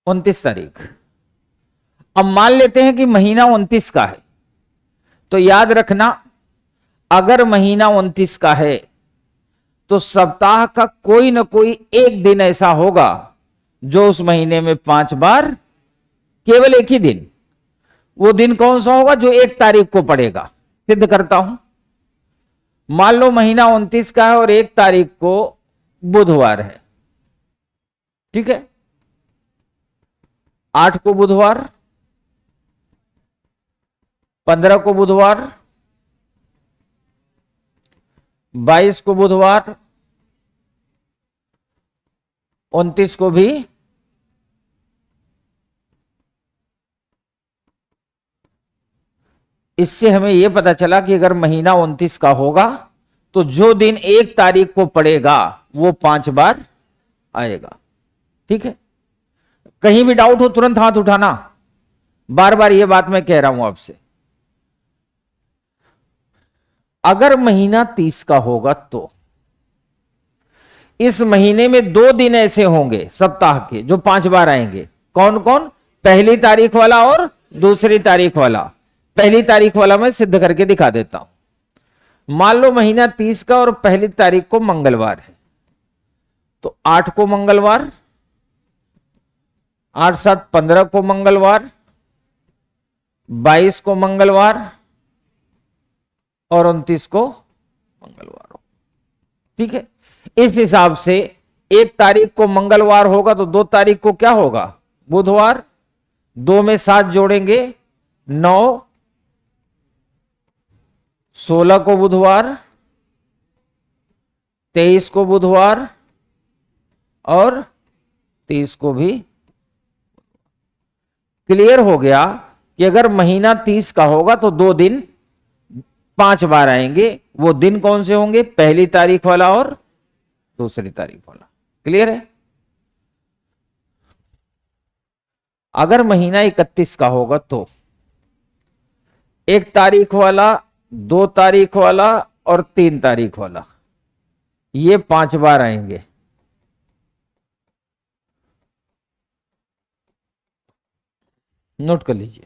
29 तारीख। अब मान लेते हैं कि महीना 29 का है, तो याद रखना अगर महीना 29 का है तो सप्ताह का कोई ना कोई एक दिन ऐसा होगा जो उस महीने में 5 बार, केवल एक ही दिन, वो दिन कौन सा होगा? जो 1 तारीख को पड़ेगा। सिद्ध करता हूं। मान लो महीना 29 का है और 1 तारीख को बुधवार है, ठीक है। 8 को बुधवार, 15 को बुधवार, 22 को बुधवार, 29 को भी। इससे हमें यह पता चला कि अगर महीना 29 का होगा तो जो दिन 1 तारीख को पड़ेगा वो 5 बार आएगा, ठीक है। कहीं भी डाउट हो तुरंत हाथ उठाना, बार बार यह बात मैं कह रहा हूं आपसे। अगर महीना 30 का होगा तो इस महीने में 2 दिन ऐसे होंगे सप्ताह के जो 5 बार आएंगे। कौन कौन? पहली तारीख वाला और दूसरी तारीख वाला। पहली तारीख वाला मैं सिद्ध करके दिखा देता हूं। मान लो महीना 30 का और पहली तारीख को मंगलवार है, तो 8 को मंगलवार, 8 7 15 को मंगलवार, 22 को मंगलवार और 29 को मंगलवार हो, ठीक है। इस हिसाब से 1 तारीख को मंगलवार होगा तो 2 तारीख को क्या होगा? बुधवार। 2 में 7 जोड़ेंगे 9, 16 को बुधवार, 23 को बुधवार और 30 को भी। क्लियर हो गया कि अगर महीना 30 का होगा तो 2 दिन 5 बार आएंगे। वो दिन कौन से होंगे? पहली तारीख वाला और दूसरी तारीख वाला। क्लियर है? अगर महीना 31 का होगा तो 1 तारीख वाला, 2 तारीख वाला और 3 तारीख वाला, ये 5 बार आएंगे। नोट कर लीजिए।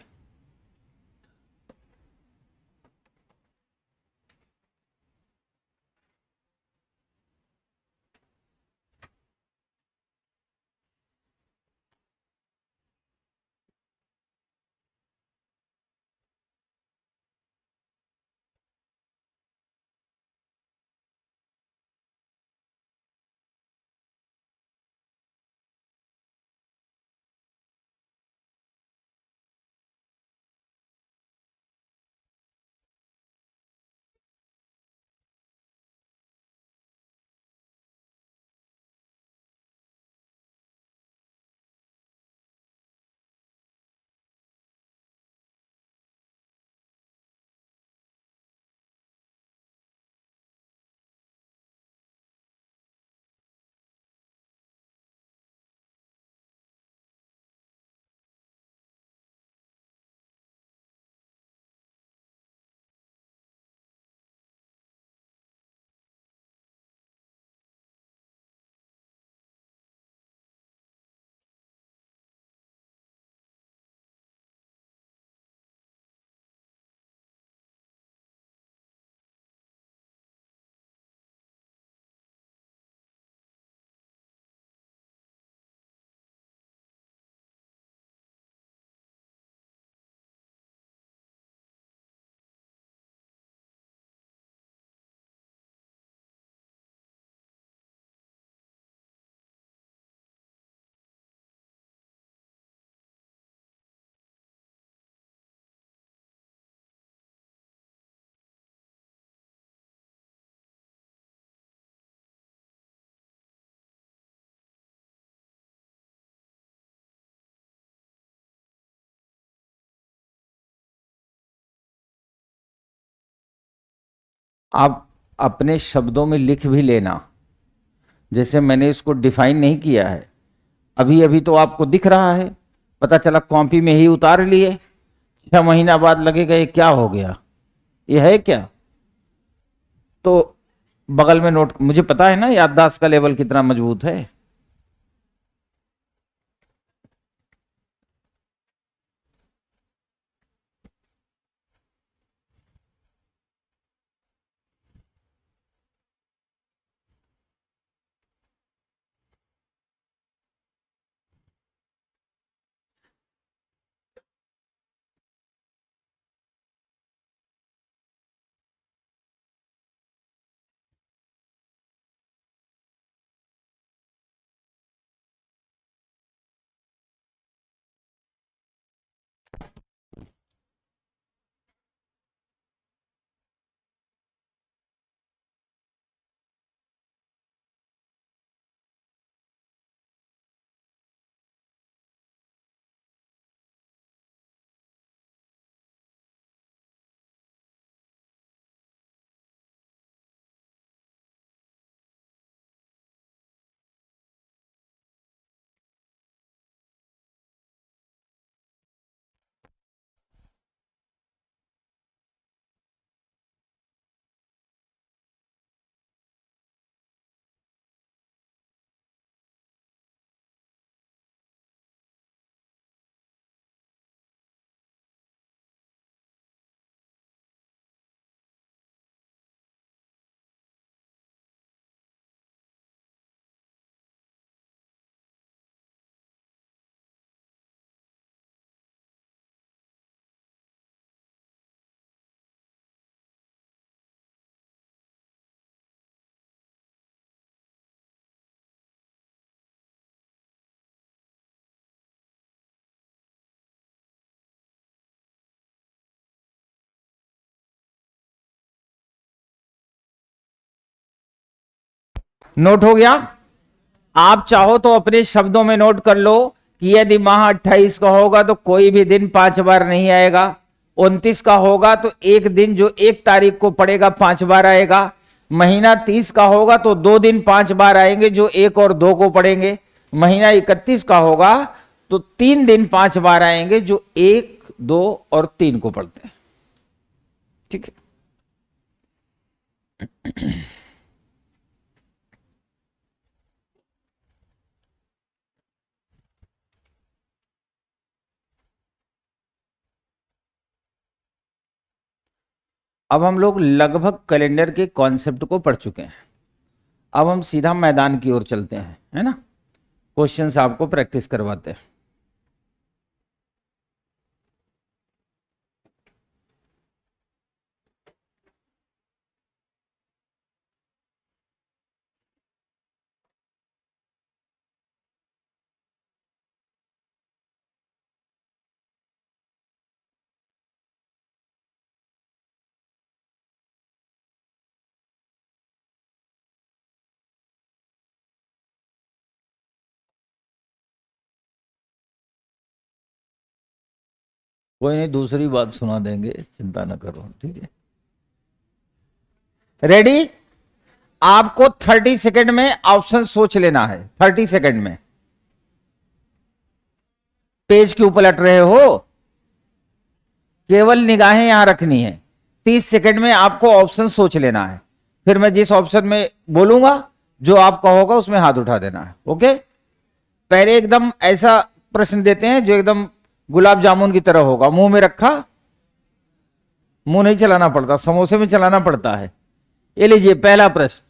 आप अपने शब्दों में लिख भी लेना। जैसे मैंने इसको डिफाइन नहीं किया है, अभी अभी तो आपको दिख रहा है, पता चला कॉपी में ही उतार लिए, 6 महीना बाद लगेगा ये क्या हो गया, ये है क्या। तो बगल में नोट, मुझे पता है ना याददाश्त का लेवल कितना मजबूत है। नोट हो गया। आप चाहो तो अपने शब्दों में नोट कर लो कि यदि माह 28 का होगा तो कोई भी दिन 5 बार नहीं आएगा। 29 का होगा तो एक दिन जो 1 तारीख को पड़ेगा 5 बार आएगा। महीना 30 का होगा तो 2 दिन 5 बार आएंगे जो 1 और 2 को पड़ेंगे। महीना 31 का होगा तो 3 दिन 5 बार आएंगे जो 1, 2 और 3 को पड़ते हैं। ठीक है। अब हम लोग लगभग कैलेंडर के कॉन्सेप्ट को पढ़ चुके हैं। अब हम सीधा मैदान की ओर चलते हैं, है ना। क्वेश्चंस आपको प्रैक्टिस करवाते हैं। कोई नहीं, दूसरी बात सुना देंगे, चिंता ना करो, ठीक है। रेडी। आपको 30 सेकंड में ऑप्शन सोच लेना है। 30 सेकंड में पेज के ऊपर लट रहे हो, केवल निगाहें यहां रखनी है। 30 सेकंड में आपको ऑप्शन सोच लेना है, फिर मैं जिस ऑप्शन में बोलूंगा जो आपका होगा उसमें हाथ उठा देना है। ओके। पहले एकदम ऐसा प्रश्न देते हैं जो एकदम गुलाब जामुन की तरह होगा, मुंह में रखा, मुंह नहीं चलाना पड़ता, समोसे में चलाना पड़ता है। ये लीजिए पहला प्रश्न,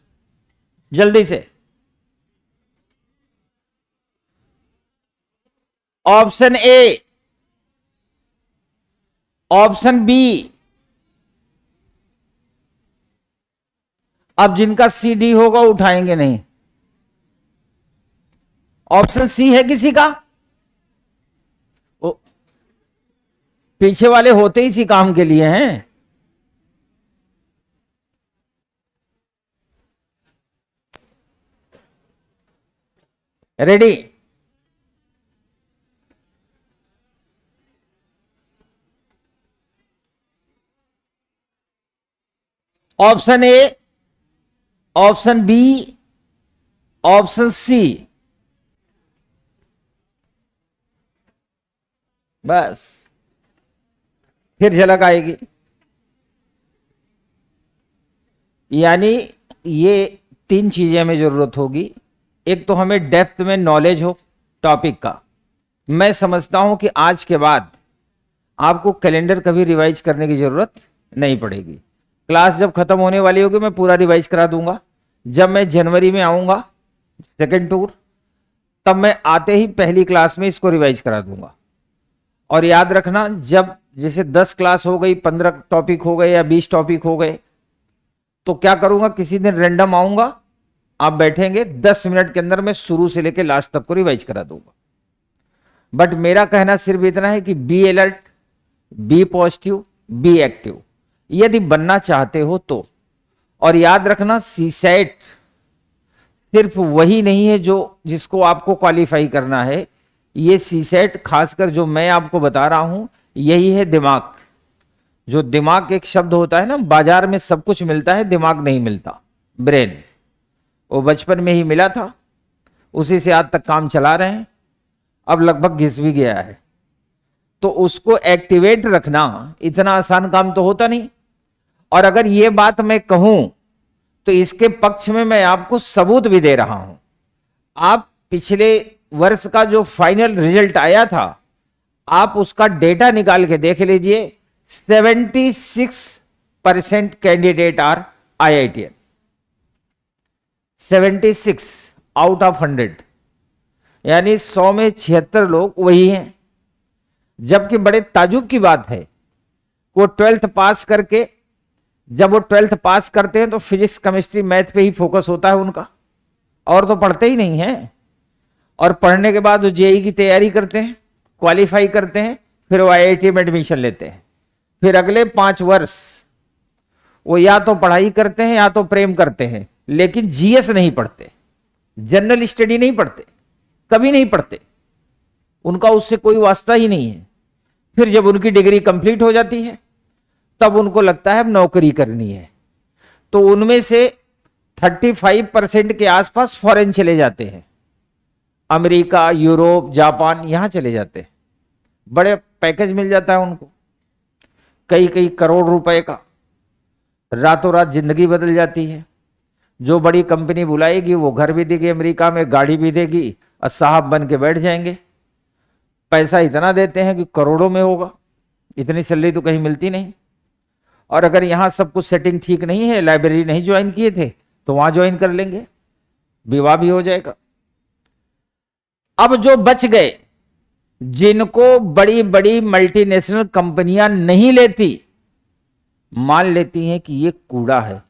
जल्दी से। Option A, option B. अब जिनका सी डी होगा उठाएंगे नहीं। ऑप्शन सी है किसी का? ओ, पीछे वाले होते ही इसी काम के लिए हैं। Ready. Option A, option B, option C. बस फिर झलक आएगी। यानी ये तीन चीजें हमें जरूरत होगी। एक तो हमें डेप्थ में नॉलेज हो टॉपिक का। मैं समझता हूं कि आज के बाद आपको कैलेंडर कभी रिवाइज करने की जरूरत नहीं पड़ेगी। क्लास जब खत्म होने वाली होगी मैं पूरा रिवाइज करा दूंगा। जब मैं जनवरी में आऊंगा सेकेंड टूर, तब मैं आते ही पहली क्लास में इसको रिवाइज करा दूंगा। और याद रखना, जब जैसे 10 क्लास हो गई, 15 टॉपिक हो गए या 20 टॉपिक हो गए, तो क्या करूंगा, किसी दिन रैंडम आऊंगा, आप बैठेंगे, 10 मिनट के अंदर मैं शुरू से लेकर लास्ट तक को रिवाइज करा दूंगा। बट मेरा कहना सिर्फ इतना है कि be alert, be positive, be active, यदि बनना चाहते हो तो। और याद रखना, सीसेट सिर्फ वही नहीं है जो जिसको आपको क्वालिफाई करना है। ये सीसेट खासकर जो मैं आपको बता रहा हूं, यही है दिमाग। जो दिमाग एक शब्द होता है ना, बाजार में सब कुछ मिलता है, दिमाग नहीं मिलता, ब्रेन। वो बचपन में ही मिला था, उसी से आज तक काम चला रहे हैं, अब लगभग घिस भी गया है। तो उसको एक्टिवेट रखना इतना आसान काम तो होता नहीं। और अगर ये बात मैं कहूं तो इसके पक्ष में मैं आपको सबूत भी दे रहा हूं। आप पिछले वर्ष का जो फाइनल रिजल्ट आया था, आप उसका डेटा निकाल के देख लीजिए। 76% candidate are IITian, 76 out of 100, यानी 100 में 76 लोग वही हैं। जबकि बड़े ताजुब की बात है, वो 12th पास करके, जब वो 12th पास करते हैं तो फिजिक्स, केमिस्ट्री, मैथ पे ही फोकस होता है उनका, और तो पढ़ते ही नहीं है। और पढ़ने के बाद वो जेई की तैयारी करते हैं, क्वालिफाई करते हैं, फिर वो IIT में एडमिशन लेते हैं। फिर अगले 5 वर्ष वो या तो पढ़ाई करते हैं या तो प्रेम करते हैं, लेकिन जीएस नहीं पढ़ते, जनरल स्टडी नहीं पढ़ते, कभी नहीं पढ़ते, उनका उससे कोई वास्ता ही नहीं है। फिर जब उनकी डिग्री कंप्लीट हो जाती है, तब उनको लगता है अब नौकरी करनी है, तो उनमें से 35% के आसपास फॉरेन चले जाते हैं, अमेरिका, यूरोप, जापान, यहां चले जाते हैं। बड़े पैकेज मिल जाता है उनको, कई कई करोड़ रुपए का, रातों रात जिंदगी बदल जाती है। जो बड़ी कंपनी बुलाएगी वो घर भी देगी अमेरिका में, गाड़ी भी देगी, और साहब बन के बैठ जाएंगे। पैसा इतना देते हैं कि करोड़ों में होगा, इतनी सैलरी तो कहीं मिलती नहीं। और अगर यहां सब कुछ सेटिंग ठीक नहीं है, लाइब्रेरी नहीं ज्वाइन किए थे, तो वहां ज्वाइन कर लेंगे, विवाह भी हो जाएगा। अब जो बच गए, जिनको बड़ी बड़ी मल्टीनेशनल कंपनियां नहीं लेती, मान लेती हैं कि ये कूड़ा है,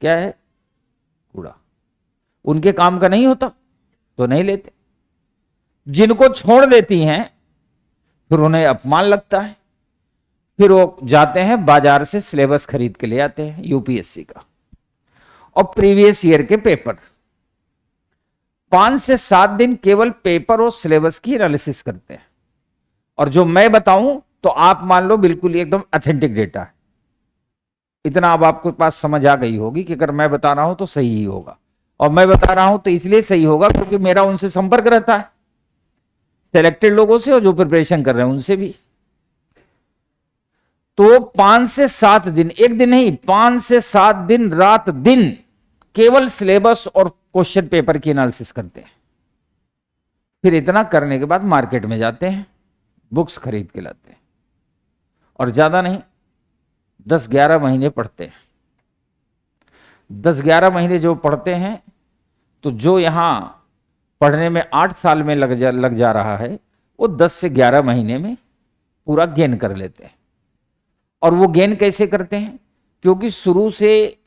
क्या है, कूड़ा, उनके काम का नहीं होता तो नहीं लेते। जिनको छोड़ देती हैं फिर उन्हें अपमान लगता है, फिर वो जाते हैं बाजार से सिलेबस खरीद के ले आते हैं यूपीएससी का, और प्रीवियस ईयर के पेपर 5 से 7 दिन केवल पेपर और सिलेबस की एनालिसिस करते हैं। और जो मैं बताऊं तो आप मान लो बिल्कुल एकदम ऑथेंटिक डेटा है। इतना अब आपके पास समझ आ गई होगी कि अगर मैं बता रहा हूं तो सही ही होगा, और मैं बता रहा हूं तो इसलिए सही होगा क्योंकि मेरा उनसे संपर्क रहता है, सेलेक्टेड लोगों से और जो प्रिपरेशन कर रहे हैं उनसे भी। तो 5 से 7 दिन, एक दिन नहीं, 5 से 7 दिन रात दिन केवल सिलेबस और क्वेश्चन पेपर की एनालिसिस करते हैं। फिर इतना करने के बाद मार्केट में जाते हैं, बुक्स खरीद के लाते हैं, और ज्यादा नहीं, 10-11 महीने पढ़ते हैं। 10-11 महीने जो पढ़ते हैं, तो जो यहां पढ़ने में 8 साल में लग जा रहा है, वो 10 से 11 महीने में पूरा गेन कर लेते हैं। और वो गेन कैसे करते हैं, क्योंकि शुरू से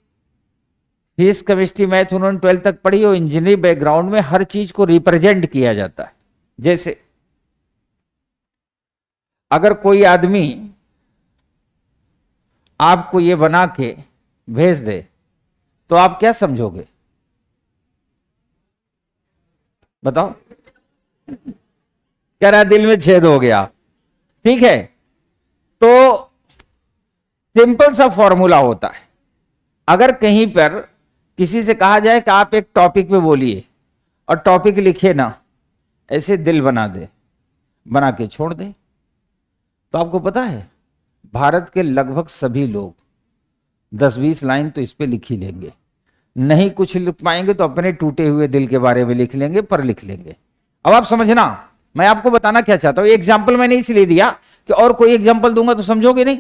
फिजिक्स, केमिस्ट्री, मैथ उन्होंने 12th तक पढ़ी, और इंजीनियरिंग बैकग्राउंड में हर चीज को रिप्रेजेंट किया जाता है। जैसे अगर कोई आदमी आपको ये बना के भेज दे तो आप क्या समझोगे, बताओ? कह रहा दिल में छेद हो गया, ठीक है। तो सिंपल सा फॉर्मूला होता है, अगर कहीं पर किसी से कहा जाए कि आप एक टॉपिक पे बोलिए और टॉपिक लिखे ना, ऐसे दिल बना दे, बना के छोड़ दे, तो आपको पता है भारत के लगभग सभी लोग 10-20 लाइन तो इस पे लिख ही लेंगे। नहीं कुछ लिख पाएंगे तो अपने टूटे हुए दिल के बारे में लिख लेंगे, पर लिख लेंगे। अब आप समझना, मैं आपको बताना क्या चाहता हूं। एग्जाम्पल मैंने इसलिए दिया कि और कोई एग्जाम्पल दूंगा तो समझोगे नहीं,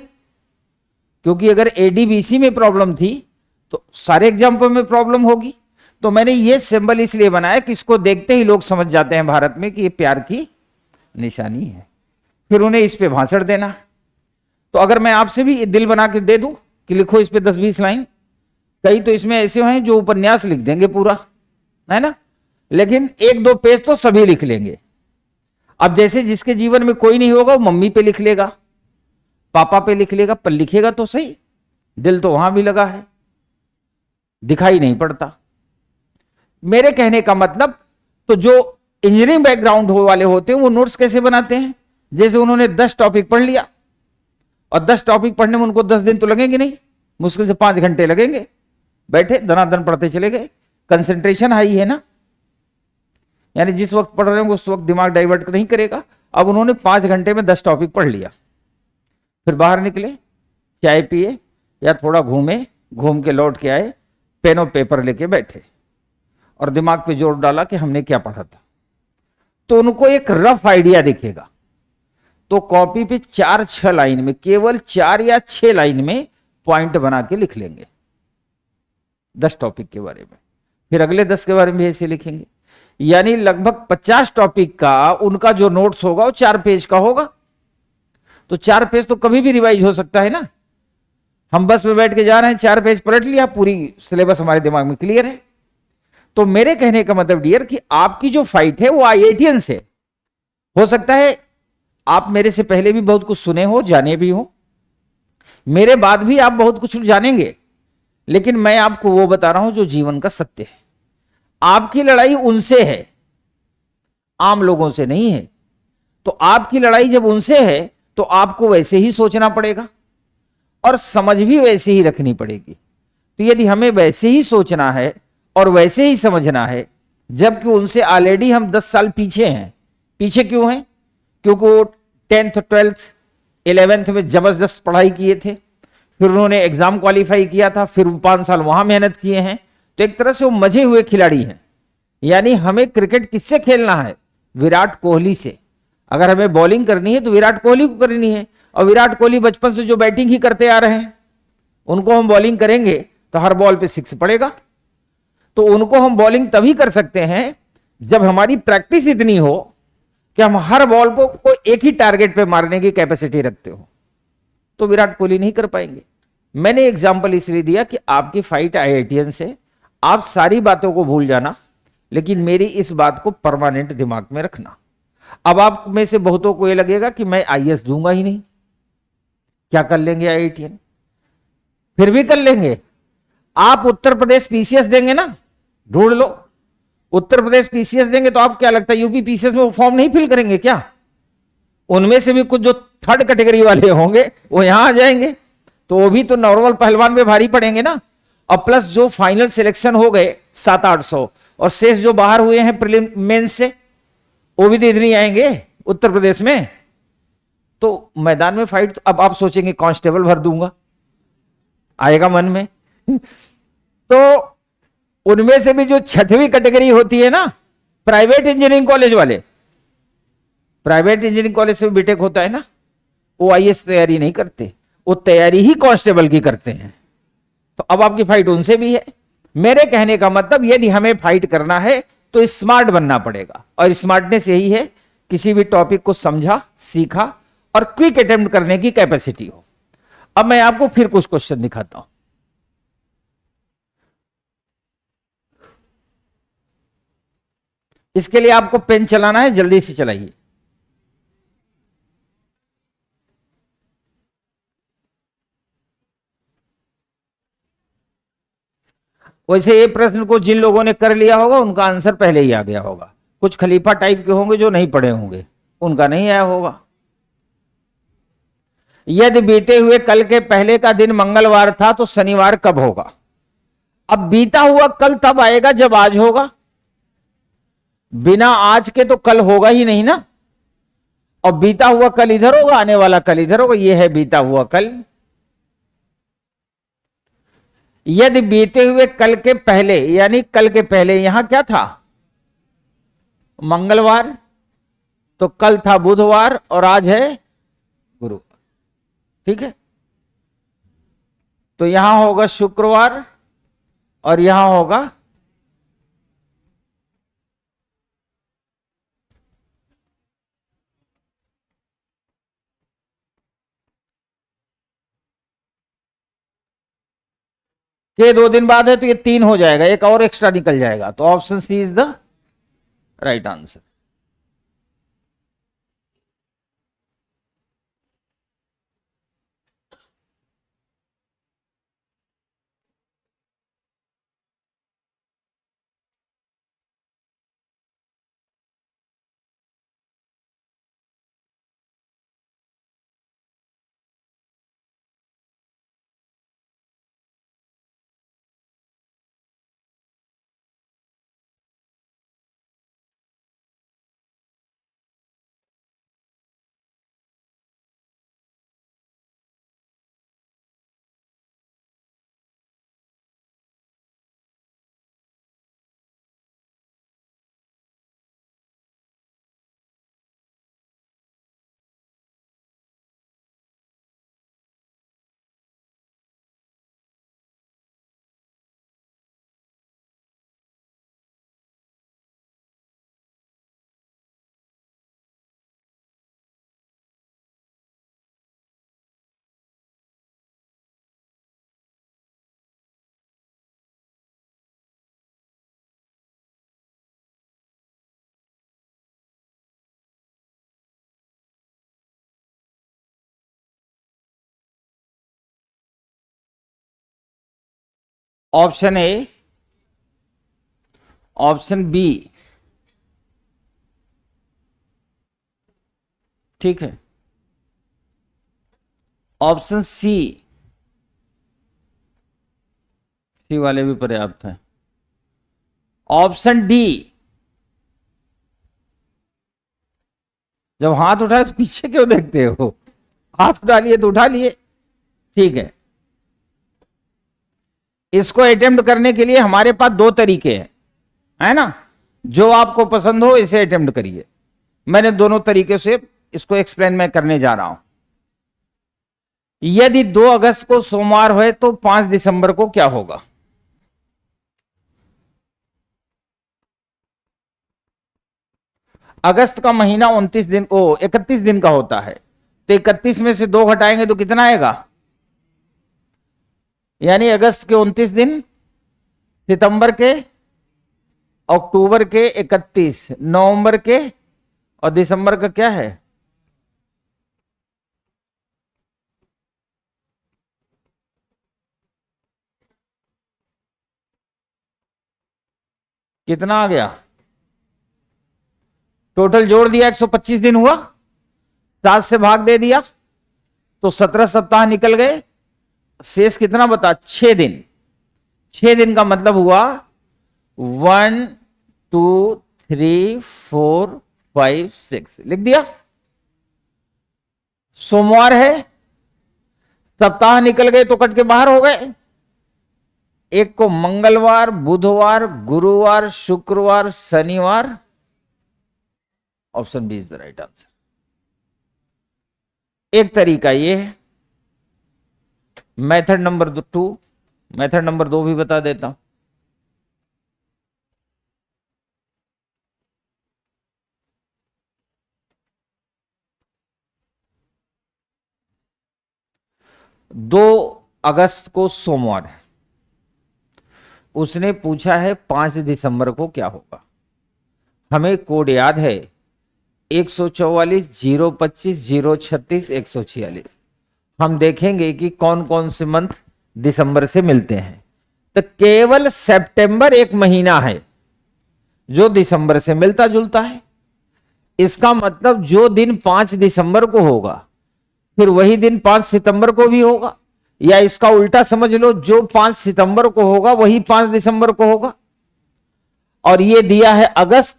क्योंकि अगर एडीबीसी में प्रॉब्लम थी तो सारे एग्जाम्पल में प्रॉब्लम होगी। तो मैंने ये सिंबल इसलिए बनाया कि इसको देखते ही लोग समझ जाते हैं भारत में कि ये प्यार की निशानी है, फिर उन्हें इस पे भाषण देना। तो अगर मैं आपसे भी ये दिल बना के दे दूं कि लिखो इस पे 10-20 लाइन, कई तो इसमें ऐसे हैं जो उपन्यास लिख देंगे पूरा, है ना, लेकिन 1-2 पेज तो सभी लिख लेंगे। अब जैसे जिसके जीवन में कोई नहीं होगा वो मम्मी पे लिख लेगा, पापा पे लिख लेगा, पर लिखेगा तो सही, दिल तो वहां भी लगा है, दिखाई नहीं पड़ता। मेरे कहने का मतलब, तो जो इंजीनियरिंग बैकग्राउंड वाले होते हैं वो नोट्स कैसे बनाते हैं, जैसे उन्होंने 10 टॉपिक पढ़ लिया, और 10 टॉपिक पढ़ने में उनको 10 दिन तो लगेंगे नहीं, मुश्किल से 5 घंटे लगेंगे, बैठे दनादन पढ़ते चले गए। कंसंट्रेशन हाई है ना, यानी जिस वक्त पढ़ रहे हैं उस वक्त दिमाग डाइवर्ट नहीं करेगा। अब उन्होंने 5 घंटे में 10 टॉपिक पढ़ लिया, फिर बाहर निकले, चाय पिए या थोड़ा घूमे, घूम के लौट के आए, पेन और पेपर लेके बैठे और दिमाग पे जोर डाला कि हमने क्या पढ़ा था, तो उनको एक रफ आइडिया दिखेगा। तो कॉपी पे 4-6 लाइन में, केवल 4 या 6 लाइन में पॉइंट बना के लिख लेंगे 10 टॉपिक के बारे में, फिर अगले 10 के बारे में ऐसे लिखेंगे। यानी लगभग 50 टॉपिक का उनका जो नोट्स होगा वो 4 पेज का होगा। तो 4 पेज तो कभी भी रिवाइज हो सकता है ना। हम बस में बैठ के जा रहे हैं, 4 पेज पलट लिया, पूरी सिलेबस हमारे दिमाग में क्लियर है। तो मेरे कहने का मतलब डियर कि आपकी जो फाइट है वो आईआईटीएन से हो सकता है। आप मेरे से पहले भी बहुत कुछ सुने हो, जाने भी हो, मेरे बाद भी आप बहुत कुछ जानेंगे, लेकिन मैं आपको वो बता रहा हूं जो जीवन का सत्य है। आपकी लड़ाई उनसे है, आम लोगों से नहीं है। तो आपकी लड़ाई जब उनसे है तो आपको वैसे ही सोचना पड़ेगा और समझ भी वैसे ही रखनी पड़ेगी। तो यदि हमें वैसे ही सोचना है और वैसे ही समझना है, जबकि उनसे ऑलरेडी हम 10 साल पीछे हैं। पीछे क्यों हैं? क्योंकि वो 10th 12th 11th में जबरदस्त पढ़ाई किए थे, फिर उन्होंने एग्जाम क्वालिफाई किया था, फिर 5 साल वहां मेहनत किए हैं। तो एक तरह से वो मजे हुए खिलाड़ी हैं। यानी हमें क्रिकेट किससे खेलना है? विराट कोहली से। अगर हमें बॉलिंग करनी है तो विराट कोहली को करनी है, और विराट कोहली बचपन से जो बैटिंग ही करते आ रहे हैं, उनको हम बॉलिंग करेंगे तो हर बॉल पे 6 पड़ेगा। तो उनको हम बॉलिंग तभी कर सकते हैं जब हमारी प्रैक्टिस इतनी हो कि हम हर बॉल को एक ही टारगेट पे मारने की कैपेसिटी रखते हो। तो विराट कोहली नहीं कर पाएंगे। मैंने एग्जांपल इसलिए दिया कि आपकी फाइट आईआईटीएन से, आप सारी बातों को भूल जाना, लेकिन मेरी इस बात को परमानेंट दिमाग में रखना। अब आप में से बहुतों को यह लगेगा कि मैं आईएएस दूंगा ही नहीं, क्या कर लेंगे आईआईटीएन? फिर भी कर लेंगे। आप उत्तर प्रदेश पीसीएस देंगे ना, ढूंढ लो, उत्तर प्रदेश पीसीएस देंगे तो आप क्या लगता है यूपी पीसीएस में वो फॉर्म नहीं फिल करेंगे क्या? उनमें से भी कुछ जो 3rd कैटेगरी वाले होंगे वो यहां आ जाएंगे, तो वो भी तो नॉर्मल पहलवान में भारी पड़ेंगे ना। और प्लस जो फाइनल सिलेक्शन हो गए 700-800, और शेष जो बाहर हुए हैं प्रीलिम मेंस से, वो भी तो इधर ही आएंगे उत्तर प्रदेश में। तो मैदान में फाइट, तो अब आप सोचेंगे कांस्टेबल भर दूंगा, आएगा मन में। तो उनमें से भी जो 6वीं कैटेगरी होती है ना, प्राइवेट इंजीनियरिंग कॉलेज वाले, प्राइवेट इंजीनियरिंग कॉलेज से बीटेक होता है ना, वो आईएएस तैयारी नहीं करते, वो तैयारी ही कांस्टेबल की करते हैं। तो अब आपकी फाइट उनसे भी है। मेरे कहने का मतलब, यदि हमें फाइट करना है तो स्मार्ट बनना पड़ेगा, और स्मार्टनेस यही है किसी भी टॉपिक को समझा, सीखा और क्विक अटेम्प्ट करने की कैपेसिटी हो। अब मैं आपको फिर कुछ क्वेश्चन दिखाता हूं। इसके लिए आपको पेन चलाना है, जल्दी से चलाइए। वैसे ये प्रश्न को जिन लोगों ने कर लिया होगा उनका आंसर पहले ही आ गया होगा। कुछ खलीफा टाइप के होंगे जो नहीं पढ़े होंगे, उनका नहीं आया होगा। यदि बीते हुए कल के पहले का दिन मंगलवार था तो शनिवार कब होगा? अब बीता हुआ कल तब आएगा जब आज होगा, बिना आज के तो कल होगा ही नहीं ना। और बीता हुआ कल इधर होगा, आने वाला कल इधर होगा, यह है बीता हुआ कल। यदि बीते हुए कल के पहले, यानी कल के पहले यहां क्या था, मंगलवार, तो कल था बुधवार और आज है गुरुवार, ठीक है। तो यहां होगा शुक्रवार और यहां होगा के 2 दिन बाद है, तो ये 3 हो जाएगा, एक और एक्स्ट्रा निकल जाएगा। तो option C is the right answer. Option A, option B, ठीक है, ऑप्शन सी, सी वाले भी पर्याप्त है, ऑप्शन डी। जब हाथ उठाए तो पीछे क्यों देखते हो, हाथ उठा लिए तो उठा लिए, ठीक है। इसको अटेम्प्ट करने के लिए हमारे पास 2 तरीके हैं, है ना। जो आपको पसंद हो इसे अटेम्प्ट करिए। मैंने दोनों तरीके से इसको एक्सप्लेन मैं करने जा रहा हूं। यदि 2 अगस्त को सोमवार है तो 5 दिसंबर को क्या होगा। अगस्त का महीना 31 दिन का होता है, तो 31 में से 2 घटाएंगे तो कितना आएगा, यानी अगस्त के 29 दिन, सितंबर के, अक्टूबर के 31, नवंबर के, और दिसंबर का क्या है, कितना आ गया, टोटल जोड़ दिया 125 दिन हुआ, 7 से भाग दे दिया तो 17 सप्ताह निकल गए। शेष कितना बता, 6 दिन। 6 दिन का मतलब हुआ 1 2 3 4 5 6, लिख दिया। सोमवार है, सप्ताह निकल गए तो कट के बाहर हो गए। एक को मंगलवार, बुधवार, गुरुवार, शुक्रवार, शनिवार। Option B is the right answer. एक तरीका ये है। मेथड नंबर 2, मेथड नंबर 2 भी बता देता हूं। दो अगस्त को सोमवार है, उसने पूछा है 5 दिसंबर को क्या होगा। हमें कोड याद है 144 025 036 146। हम देखेंगे कि कौन कौन से मंथ दिसंबर से मिलते हैं। तो केवल सितंबर एक महीना है जो दिसंबर से मिलता जुलता है। इसका मतलब जो दिन 5 दिसंबर को होगा फिर वही दिन 5 सितंबर को भी होगा, या इसका उल्टा समझ लो, जो 5 सितंबर को होगा वही 5 दिसंबर को होगा। और ये दिया है अगस्त,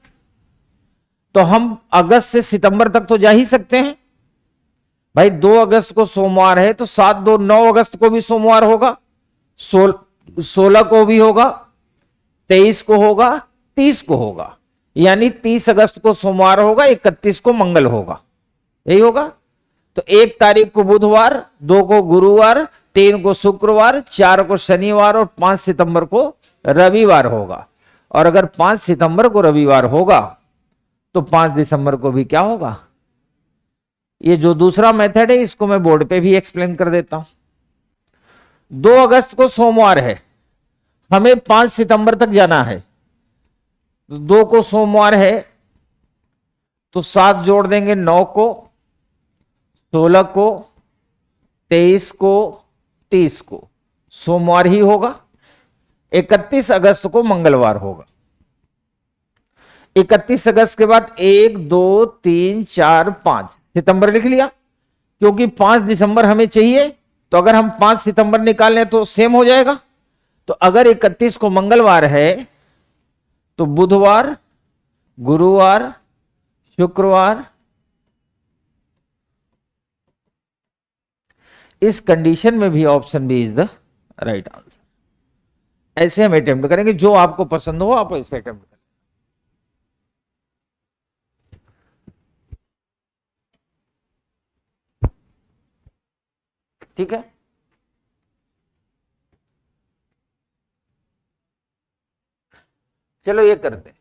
तो हम अगस्त से सितंबर तक तो जा ही सकते हैं भाई। 2 अगस्त को सोमवार है तो 7 2 9 अगस्त को भी सोमवार होगा, 16 को भी होगा, 23 को होगा, 30 को होगा। यानी 30 अगस्त को सोमवार होगा, 31 को मंगल होगा, यही होगा। तो 1 तारीख को बुधवार, 2 को गुरुवार, 3 को शुक्रवार, 4 को शनिवार और 5 सितंबर को रविवार होगा। और अगर 5 सितंबर को रविवार होगा तो 5 दिसंबर को भी क्या होगा। ये जो दूसरा मेथड है इसको मैं बोर्ड पे भी एक्सप्लेन कर देता हूं। 2 अगस्त को सोमवार है, हमें 5 सितंबर तक जाना है। 2 को सोमवार है तो 7 जोड़ देंगे 9 को, 16 को, 23 को, 30 को, सोमवार ही होगा। 31 अगस्त को मंगलवार होगा। 31 अगस्त के बाद 1 2 3 4 5 सितंबर लिख लिया, क्योंकि 5 दिसंबर हमें चाहिए। तो अगर हम 5 सितंबर निकाल लें तो सेम हो जाएगा। तो अगर 31 को मंगलवार है तो बुधवार, गुरुवार, शुक्रवार, इस कंडीशन में भी option B is the right answer. ऐसे हम अटेम्प्ट करेंगे, जो आपको पसंद हो आप ऐसे अटेम्प्ट करें। ठीक है, चलो ये करते हैं।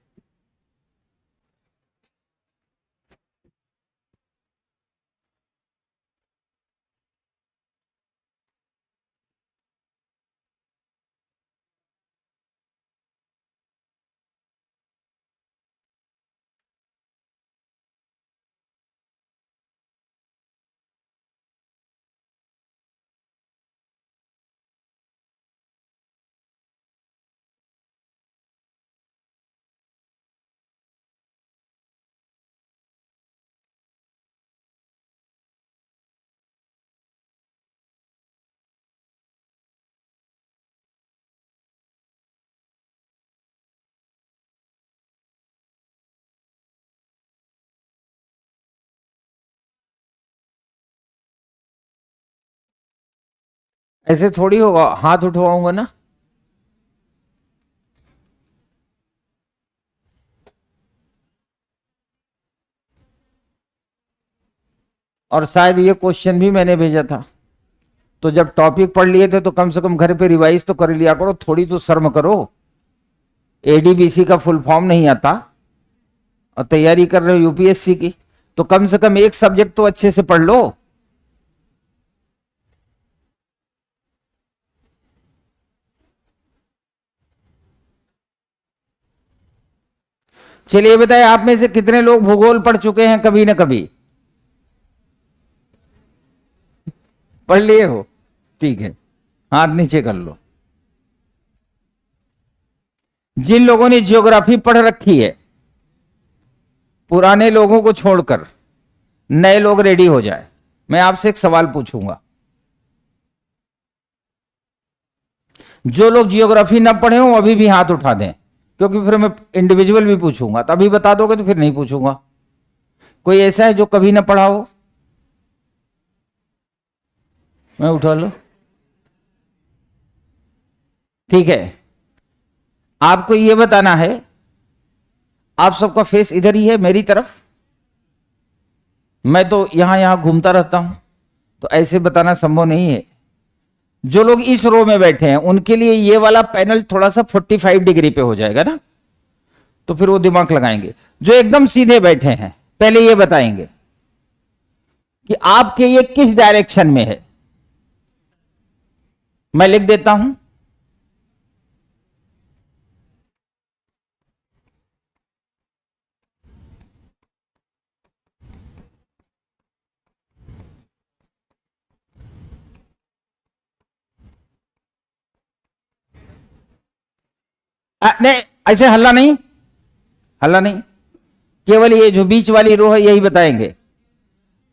ऐसे थोड़ी होगा, हाथ उठवाऊंगा ना। और शायद ये क्वेश्चन भी मैंने भेजा था, तो जब टॉपिक पढ़ लिए थे तो कम से कम घर पे रिवाइज तो कर लिया करो, थोड़ी तो शर्म करो। एडीबीसी का फुल फॉर्म नहीं आता और तैयारी कर रहे हो यूपीएससी की, तो कम से कम एक सब्जेक्ट तो अच्छे से पढ़ लो। चलिए बताए, आप में से कितने लोग भूगोल पढ़ चुके हैं कभी ना कभी? पढ़ लिए हो? ठीक है, हाथ नीचे कर लो। जिन लोगों ने जियोग्राफी पढ़ रखी है, पुराने लोगों को छोड़कर नए लोग रेडी हो जाए। मैं आपसे एक सवाल पूछूंगा, जो लोग जियोग्राफी ना पढ़े हो अभी भी हाथ उठा दें, क्योंकि फिर मैं इंडिविजुअल भी पूछूंगा। तो अभी बता दोगे तो फिर नहीं पूछूंगा। कोई ऐसा है जो कभी ना पढ़ा हो? मैं उठा लो। ठीक है, आपको यह बताना है, आप सबका फेस इधर ही है मेरी तरफ, मैं तो यहां यहां घूमता रहता हूं, तो ऐसे बताना संभव नहीं है। जो लोग इस रो में बैठे हैं उनके लिए ये वाला पैनल थोड़ा सा 45 डिग्री पे हो जाएगा ना, तो फिर वो दिमाग लगाएंगे। जो एकदम सीधे बैठे हैं पहले ये बताएंगे कि आपके ये किस डायरेक्शन में है। मैं लिख देता हूं, नहीं ऐसे हल्ला नहीं, हल्ला नहीं, केवल ये जो बीच वाली रो है यही बताएंगे।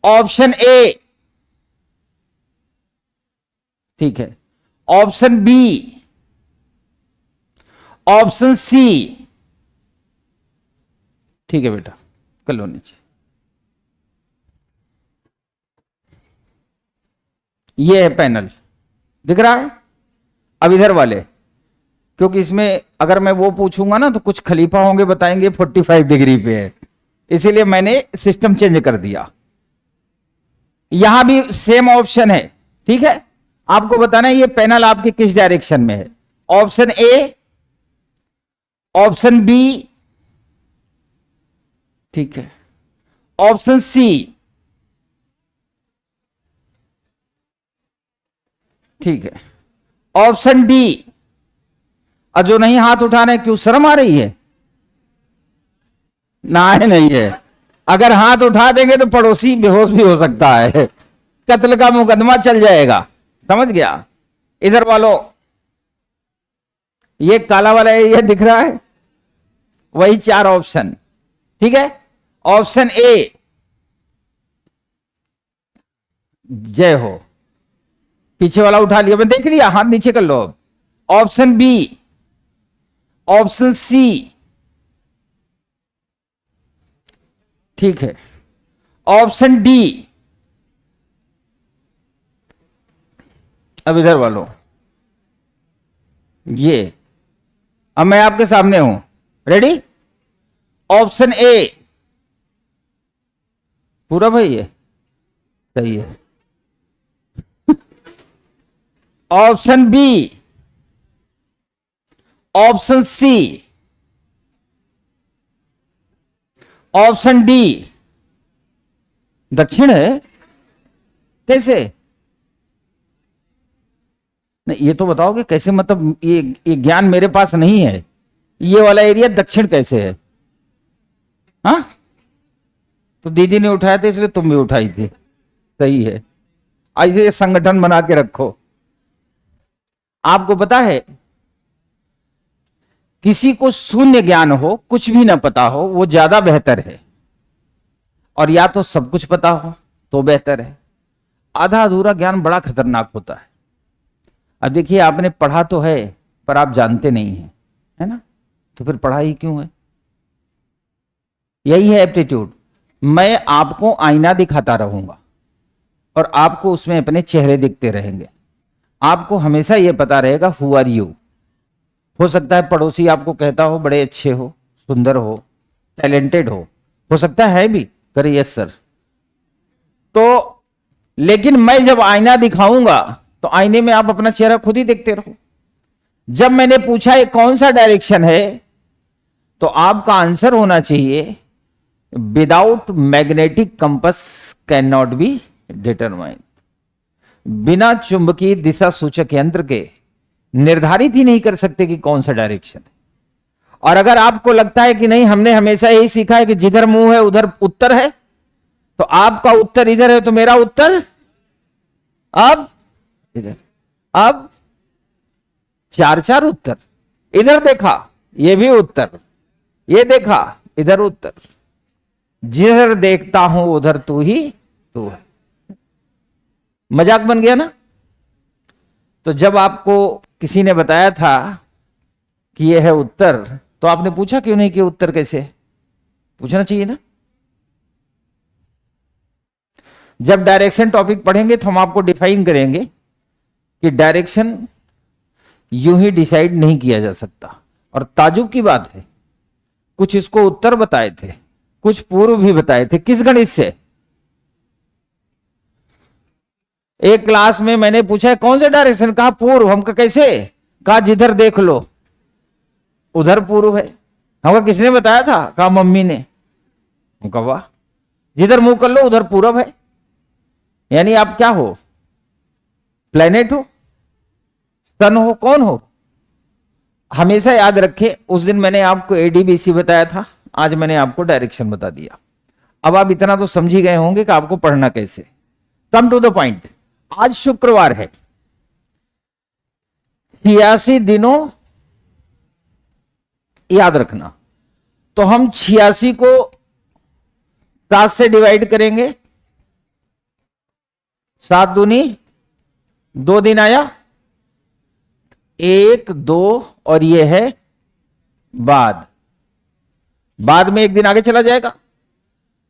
ऑप्शन ए ठीक है, ऑप्शन बी, ऑप्शन सी। ठीक है बेटा, कर लो नीचे। ये है पैनल, दिख रहा है। अब इधर वाले, क्योंकि इसमें अगर मैं वो पूछूंगा ना तो कुछ खलीफा होंगे बताएंगे 45 डिग्री पे है, इसीलिए मैंने सिस्टम चेंज कर दिया। यहां भी सेम ऑप्शन है, ठीक है। आपको बताना है ये पैनल आपके किस डायरेक्शन में है। ऑप्शन ए, ऑप्शन बी, ठीक है, ऑप्शन सी, ठीक है, ऑप्शन डी। और जो नहीं हाथ उठा रहे, क्यों शर्म आ रही है? ना है, नहीं है। अगर हाथ उठा देंगे तो पड़ोसी बेहोश भी हो सकता है, कत्ल का मुकदमा चल जाएगा, समझ गया। इधर वालों, ये काला वाला एरिया दिख रहा है, वही 4 ऑप्शन, ठीक है। ऑप्शन ए, जय हो, पीछे वाला उठा लिया, मैं देख लिया, हाथ नीचे कर लो। ऑप्शन बी, ऑप्शन सी, ठीक है, ऑप्शन डी। अब इधर वालों, ये अब मैं आपके सामने हूं, रेडी। ऑप्शन ए पूरा भाई, ये सही है। Option B, option C, option D. दक्षिण है कैसे? नहीं, ये तो बताओगे कैसे, मतलब ये ज्ञान मेरे पास नहीं है। ये वाला एरिया दक्षिण कैसे है? हाँ, तो दीदी ने उठाया था इसलिए तुम भी उठाई थी, सही है। ऐसे संगठन बना के रखो। आपको पता है, किसी को शून्य ज्ञान हो, कुछ भी ना पता हो, वो ज्यादा बेहतर है, और या तो सब कुछ पता हो तो बेहतर है। आधा अधूरा ज्ञान बड़ा खतरनाक होता है। अब देखिए, आपने पढ़ा तो है पर आप जानते नहीं हैं, है ना, तो फिर पढ़ाई क्यों है? यही है एप्टीट्यूड। मैं आपको आईना दिखाता रहूंगा और आपको उसमें अपने चेहरे दिखते रहेंगे। आपको हमेशा यह पता रहेगा हु आर यू। हो सकता है पड़ोसी आपको कहता हो बड़े अच्छे हो, सुंदर हो, टैलेंटेड हो सकता है भी, करे यस सर। तो लेकिन मैं जब आईना दिखाऊंगा तो आईने में आप अपना चेहरा खुद ही देखते रहो। जब मैंने पूछा ये कौन सा डायरेक्शन है, तो आपका आंसर होना चाहिए without magnetic compass can not be determine. बिना चुंबकीय दिशा सूचक यंत्र के निर्धारित ही नहीं कर सकते कि कौन सा डायरेक्शन है। और अगर आपको लगता है कि नहीं, हमने हमेशा यही सीखा है कि जिधर मुंह है उधर उत्तर है, तो आपका उत्तर इधर है तो मेरा उत्तर अब इधर। अब 4 उत्तर। इधर देखा, ये भी उत्तर, ये देखा, इधर उत्तर। जिधर देखता हूं उधर तू ही तू है। मजाक बन गया ना? तो जब आपको किसी ने बताया था कि यह है उत्तर, तो आपने पूछा क्यों नहीं कि उत्तर कैसे? पूछना चाहिए ना। जब डायरेक्शन टॉपिक पढ़ेंगे तो हम आपको डिफाइन करेंगे कि डायरेक्शन यूं ही डिसाइड नहीं किया जा सकता। और ताजुब की बात है, कुछ इसको उत्तर बताए थे, कुछ पूर्व भी बताए थे। किस गणित से? एक क्लास में मैंने पूछा कौन से डायरेक्शन, कहा पूर्व। हमका कैसे? कहा जिधर देख लो उधर पूर्व है। हमका किसने बताया था? कहा मम्मी ने। हमका वाह, जिधर मुंह कर लो उधर पूरब है। यानी आप क्या हो? प्लेनेट हो, सन हो, कौन हो? हमेशा याद रखे, उस दिन मैंने आपको एडीबीसी बताया था, आज मैंने आपको डायरेक्शन बता दिया। अब आप इतना तो समझ ही गए होंगे कि आपको पढ़ना कैसे। Come to the point. आज शुक्रवार है, 86 दिनों याद रखना। तो हम 86 को 7 से डिवाइड करेंगे, 7 दूनी 2 दिन आया, 1 2 और ये है बाद, बाद में 1 दिन आगे चला जाएगा।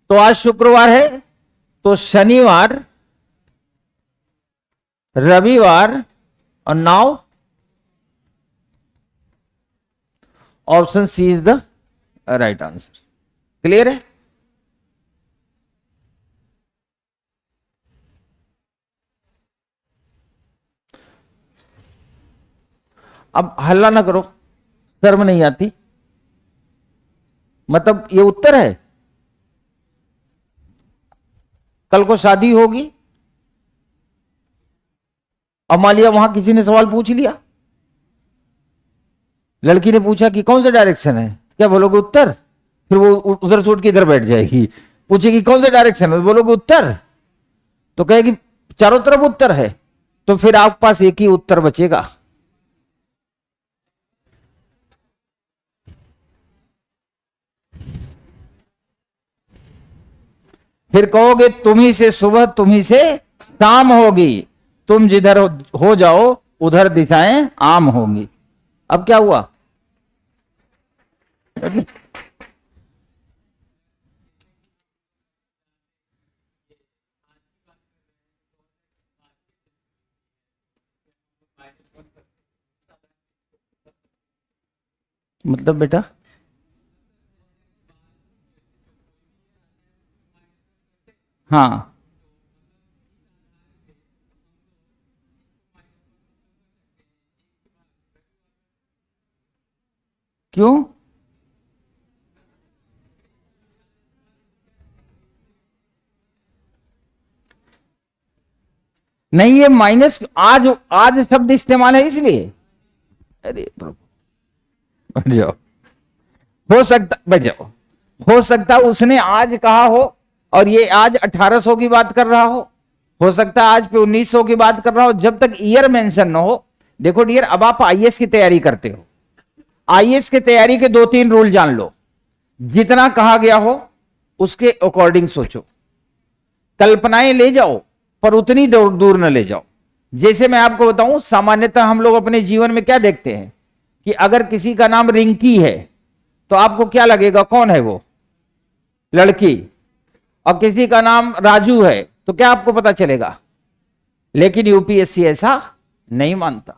तो आज शुक्रवार है, तो शनिवार, रविवार और now option C is the right answer. Clear है? अब हल्ला ना करो, शर्म नहीं आती? मतलब ये उत्तर है। कल को शादी होगी, अब मान लिया वहां किसी ने सवाल पूछ लिया, लड़की ने पूछा कि कौन सा डायरेक्शन है, क्या बोलोगे उत्तर? फिर वो उधर से उठ के इधर बैठ जाएगी, पूछेगी कौन सा डायरेक्शन है, बोलोगे उत्तर, तो कहेगी चारों तरफ उत्तर है, तो फिर आपके पास एक ही उत्तर बचेगा। फिर कहोगे तुम ही से सुबह तुम ही से शाम होगी, तुम जिधर हो जाओ उधर दिशाएं आम होंगी। अब क्या हुआ? मतलब बेटा हाँ, क्यों? नहीं, ये माइनस आज आज शब्द इस्तेमाल है इसलिए। अरे प्रभु, बैठ जाओ। हो सकता, बैठ जाओ, हो सकता उसने आज कहा हो और ये आज 1800 की बात कर रहा हो सकता है आज पे 1900 की बात कर रहा हो, जब तक ईयर मेंशन ना हो। देखो डियर, अब आप आईएएस की तैयारी करते हो, आईएएस की तैयारी के 2-3 रूल जान लो। जितना कहा गया हो उसके अकॉर्डिंग सोचो, कल्पनाएं ले जाओ पर उतनी दूर दूर न ले जाओ। जैसे मैं आपको बताऊं, सामान्यतः हम लोग अपने जीवन में क्या देखते हैं कि अगर किसी का नाम रिंकी है तो आपको क्या लगेगा, कौन है वो? लड़की। और किसी का नाम राजू है तो क्या आपको पता चलेगा? लेकिन यूपीएससी ऐसा नहीं मानता।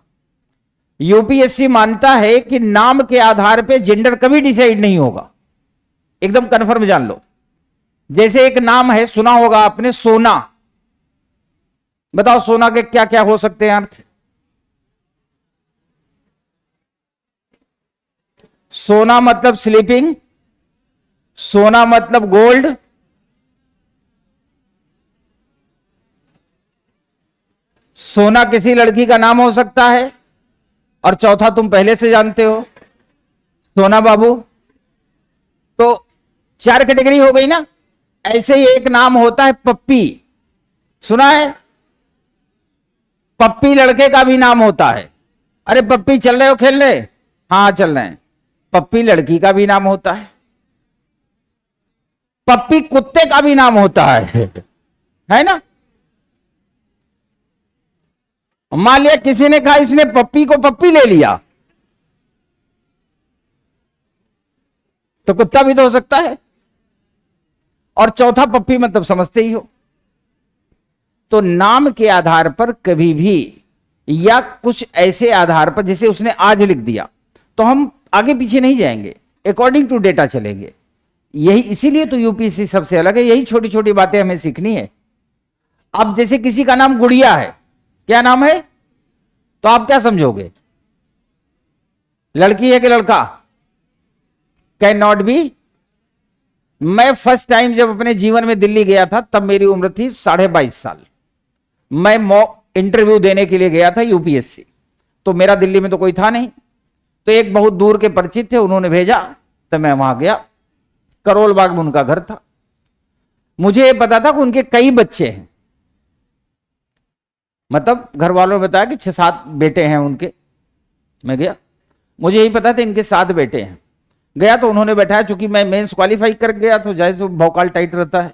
यूपीएससी मानता है कि नाम के आधार पे जेंडर कभी डिसाइड नहीं होगा, एकदम कंफर्म जान लो। जैसे एक नाम है, सुना होगा आपने, सोना। बताओ सोना के क्या क्या हो सकते हैं अर्थ? सोना मतलब स्लीपिंग, सोना मतलब गोल्ड, सोना किसी लड़की का नाम हो सकता है, और चौथा तुम पहले से जानते हो, सोना बाबू। तो 4 कैटेगरी हो गई ना। ऐसे ही एक नाम होता है पप्पी, सुना है? पप्पी लड़के का भी नाम होता है। अरे पप्पी चल रहे हो खेलने? हाँ चल रहे हैं। पप्पी लड़की का भी नाम होता है, पप्पी कुत्ते का भी नाम होता है ना? मान लिया किसी ने कहा इसने पप्पी को पप्पी ले लिया, तो कुत्ता भी तो हो सकता है। और चौथा पप्पी मतलब समझते ही हो। तो नाम के आधार पर कभी भी, या कुछ ऐसे आधार पर जैसे उसने आज लिख दिया, तो हम आगे पीछे नहीं जाएंगे, अकॉर्डिंग टू डेटा चलेंगे। यही इसीलिए तो यूपीएससी सबसे अलग है, यही छोटी छोटी बातें हमें सीखनी है। अब जैसे किसी का नाम गुड़िया है, क्या नाम है? तो आप क्या समझोगे, लड़की है कि लड़का? Can not be. मैं फर्स्ट टाइम जब अपने जीवन में दिल्ली गया था तब मेरी उम्र थी 22.5 साल। मैं मॉक इंटरव्यू देने के लिए गया था यूपीएससी, तो मेरा दिल्ली में तो कोई था नहीं, तो एक बहुत दूर के परिचित थे, उन्होंने भेजा, तो मैं वहां गया। करोल बाग में उनका घर था। मुझे यह पता था कि उनके कई बच्चे हैं, मतलब घर वालों ने बताया कि 6-7 बेटे हैं उनके। मैं गया, मुझे यही पता था इनके 7 बेटे हैं। गया तो उन्होंने बैठाया, चूंकि मैं मेंस क्वालिफाई कर गया तो जाहिर से भौकाल टाइट रहता है,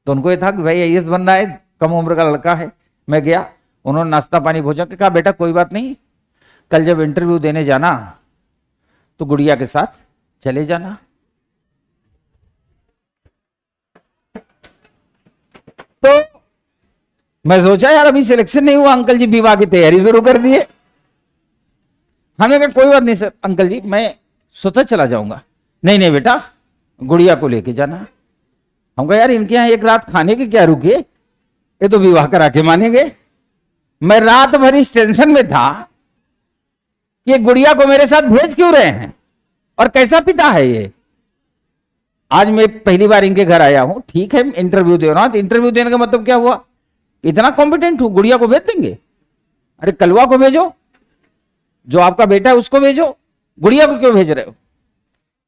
तो उनको ये था कि भाई आईएएस बनना है, कम उम्र का लड़का है। मैं गया, उन्होंने नाश्ता पानी भोजन के कहा बेटा कोई बात नहीं, कल जब इंटरव्यू देने जाना तो गुड़िया के साथ चले जाना। तो मैं सोचा यार अभी सिलेक्शन नहीं हुआ, अंकल जी विवाह की तैयारी शुरू कर दिए। हमने कहा कोई बात नहीं सर, अंकल जी मैं स्वतः चला जाऊंगा। नहीं नहीं बेटा गुड़िया को लेके जाना। हम कहा यार इनके यहां एक रात खाने के क्या रुके, ये तो विवाह करा के मानेंगे। मैं रात भर इस टेंशन में था कि गुड़िया को मेरे साथ भेज क्यों रहे हैं और कैसा पिता है ये। आज मैं पहली बार इनके घर आया हूं, ठीक है इंटरव्यू दे रहा हूं, तो इंटरव्यू देने का मतलब क्या हुआ, इतना कॉम्पिटेंट हूं, गुड़िया को भेज देंगे। अरे कलवा को भेजो, जो आपका बेटा है उसको भेजो, गुड़िया को क्यों भेज रहे हो।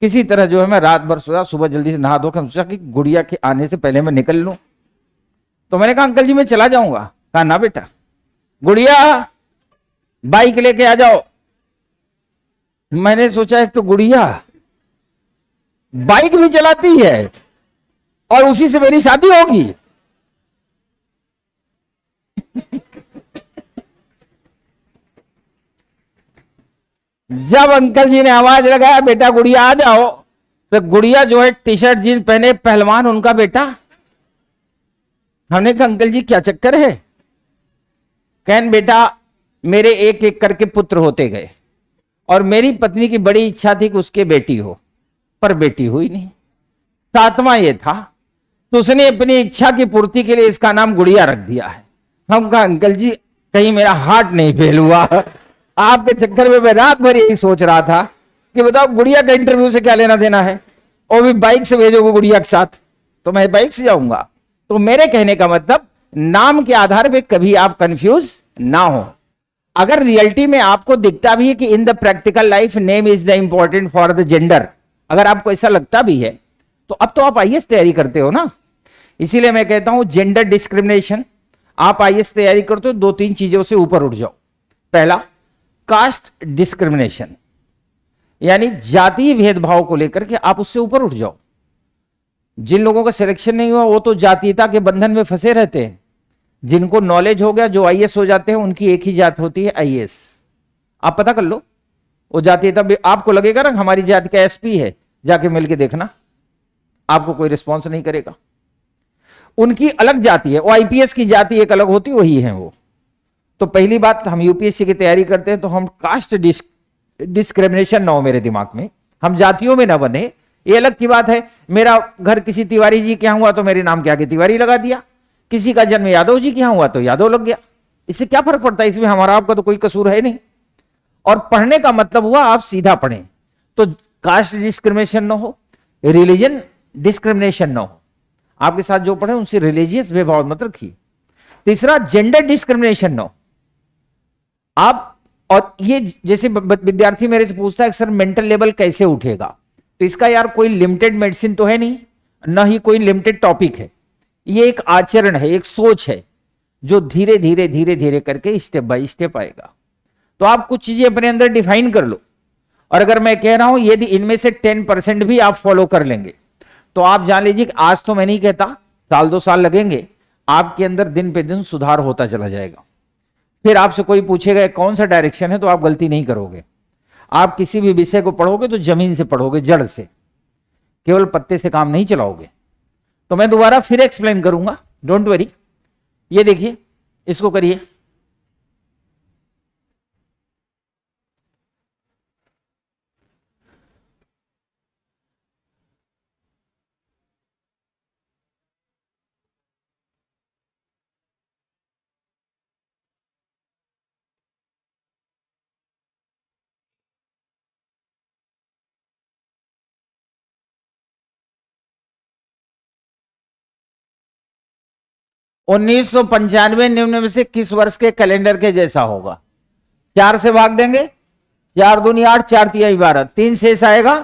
किसी तरह जो है मैं रात भर सोया, सुबह जल्दी से नहा धोकर सोचा कि गुड़िया के आने से पहले मैं निकल लूं। तो मैंने कहा अंकल जी मैं चला जाऊंगा। कहा ना बेटा, गुड़िया बाइक लेके आ जाओ। मैंने सोचा एक तो गुड़िया बाइक भी चलाती है और उसी से मेरी शादी होगी। जब अंकल जी ने आवाज लगाया बेटा गुड़िया आ जाओ, तो गुड़िया जो है टी शर्ट जींस पहने, पहलवान उनका बेटा। हमने कहा अंकल जी क्या चक्कर है। कहन बेटा मेरे एक एक करके पुत्र होते गए और मेरी पत्नी की बड़ी इच्छा थी कि उसके बेटी हो, पर बेटी हुई नहीं। सातवां ये था तो उसने अपनी इच्छा की पूर्ति के लिए इसका नाम गुड़िया रख दिया है। हम कहा अंकल जी कहीं मेरा हार्ट नहीं फेल हुआ, आपके चक्कर में मैं रात भर यही सोच रहा था कि बताओ गुड़िया का इंटरव्यू से क्या लेना देना है, और भी बाइक से भेजोगे गुड़िया के साथ, तो मैं बाइक से जाऊंगा। तो मेरे कहने का मतलब नाम के आधार पे कभी आप कंफ्यूज ना हो। अगर रियलिटी में आपको दिखता भी है कि in the practical life name is the important for the gender, अगर आपको ऐसा लगता भी है तो अब तो आप आईएएस तैयारी करते हो ना। इसीलिए मैं कहता हूं जेंडर डिस्क्रिमिनेशन, आप आईएएस तैयारी करते हो, दो तीन चीजों से ऊपर उठ जाओ। पहला कास्ट डिस्क्रिमिनेशन, यानी जातीय भेदभाव को लेकर के आप उससे ऊपर उठ जाओ। जिन लोगों का सिलेक्शन नहीं हुआ वो तो जातीयता के बंधन में फंसे रहते हैं, जिनको नॉलेज हो गया जो आईएएस हो जाते हैं उनकी एक ही जात होती है आईएएस। आप पता कर लो वो जातीयता, आपको लगेगा ना हमारी जाति का एसपी है, जाके मिलके देखना, आपको कोई रिस्पॉन्स नहीं करेगा। उनकी अलग जाति है, वो आईपीएस की जाति एक अलग होती वही है वो। तो पहली बात हम यूपीएससी की तैयारी करते हैं तो हम कास्ट डिस्क्रिमिनेशन ना हो मेरे दिमाग में, हम जातियों में ना बने, ये अलग की बात है। मेरा घर किसी तिवारी जी के यहां हुआ तो मेरे नाम के आगे तिवारी लगा दिया, किसी का जन्म यादव जी के यहां हुआ तो यादव लग गया, इससे क्या फर्क पड़ता है, इसमें हमारा आपका तो कोई कसूर है नहीं। और पढ़ने का मतलब हुआ आप सीधा पढ़ें, तो कास्ट डिस्क्रिमिनेशन ना हो, रिलीजन डिस्क्रिमिनेशन ना हो, आपके साथ जो पढ़े उनसे रिलीजियस भेदभाव मत रखिए। तीसरा जेंडर डिस्क्रिमिनेशन ना हो। आप और ये जैसे विद्यार्थी मेरे से पूछता है सर मेंटल लेवल कैसे उठेगा, तो इसका यार कोई लिमिटेड मेडिसिन तो है नहीं, ना ही कोई लिमिटेड टॉपिक है, ये एक आचरण है, एक सोच है जो धीरे धीरे धीरे धीरे करके स्टेप बाय स्टेप आएगा। तो आप कुछ चीजें अपने अंदर डिफाइन कर लो, और अगर मैं कह रहा हूं यदि इनमें से 10% भी आप फॉलो कर लेंगे तो आप जान लीजिए कि आज तो मैं नहीं कहता, साल 2 साल लगेंगे, आपके अंदर दिन पे दिन सुधार होता चला जाएगा। फिर आपसे कोई पूछेगा कौन सा डायरेक्शन है तो आप गलती नहीं करोगे। आप किसी भी विषय को पढ़ोगे तो जमीन से पढ़ोगे, जड़ से, केवल पत्ते से काम नहीं चलाओगे। तो मैं दोबारा फिर एक्सप्लेन करूंगा, डोंट वरी। ये देखिए, इसको करिए। उन्नीस सौ 95 में से किस वर्ष के कैलेंडर के जैसा होगा। 4 से भाग देंगे, 4 दूनी 8, 4 तिहाई 12, 3 शेष आएगा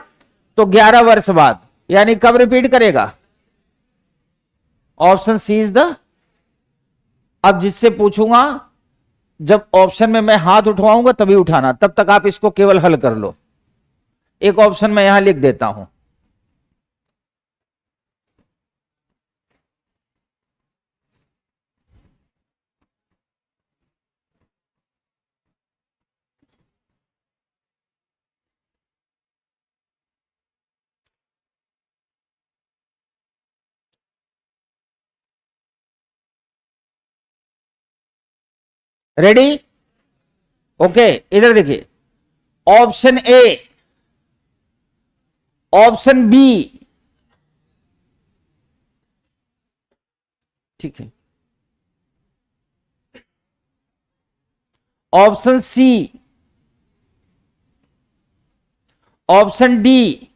तो 11 वर्ष बाद, यानी कब रिपीट करेगा। Option C is the. अब जिससे पूछूंगा जब ऑप्शन में मैं हाथ उठवाऊंगा तभी उठाना, तब तक आप इसको केवल हल कर लो। एक ऑप्शन मैं यहां लिख देता हूं, रेडी? ओके, इधर देखिए, ऑप्शन ए, ऑप्शन बी, ठीक है, option C, option D,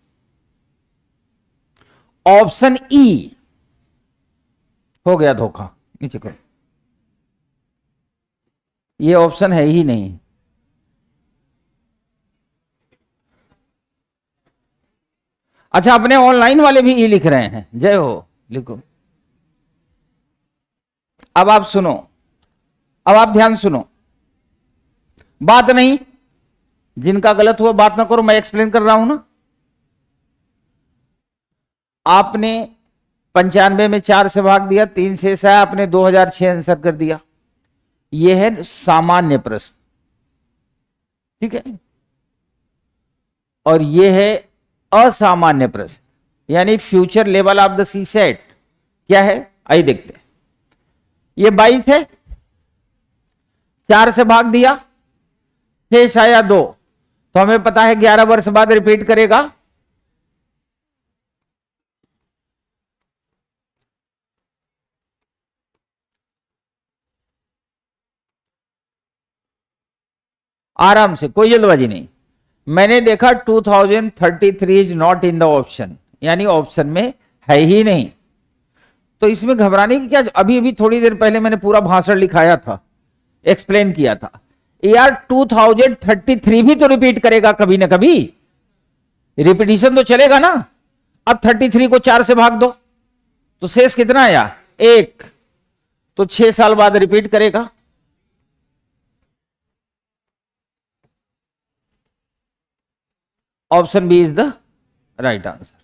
option E. हो गया धोखा, नीचे करो, ये ऑप्शन है ही नहीं। अच्छा, अपने ऑनलाइन वाले भी ई लिख रहे हैं, जय हो, लिखो। अब आप सुनो, अब आप ध्यान सुनो, बात नहीं, जिनका गलत हुआ बात ना करो, मैं एक्सप्लेन कर रहा हूं ना। आपने 95 में 4 से भाग दिया, 3 शेष आया, आपने 2006 आंसर कर दिया। यह है सामान्य प्रश्न, ठीक है, और यह है असामान्य प्रश्न, यानी future level of the CSAT. क्या है, आइए देखते हैं। ये 22 है, 4 से भाग दिया, शेष आया 2, तो हमें पता है 11 वर्ष बाद रिपीट करेगा। आराम से, कोई जल्दबाजी नहीं। मैंने देखा 2033 is not in the option, यानी ऑप्शन में है ही नहीं, तो इसमें घबराने की क्या। अभी अभी थोड़ी देर पहले मैंने पूरा भाषण लिखाया था, एक्सप्लेन किया था। यार 2033 भी तो रिपीट करेगा कभी ना कभी, रिपीटिशन तो चलेगा ना। अब 33 को 4 से भाग दो, तो शेष कितना आया, 1, तो 6 साल बाद रिपीट करेगा। Option B is the right answer.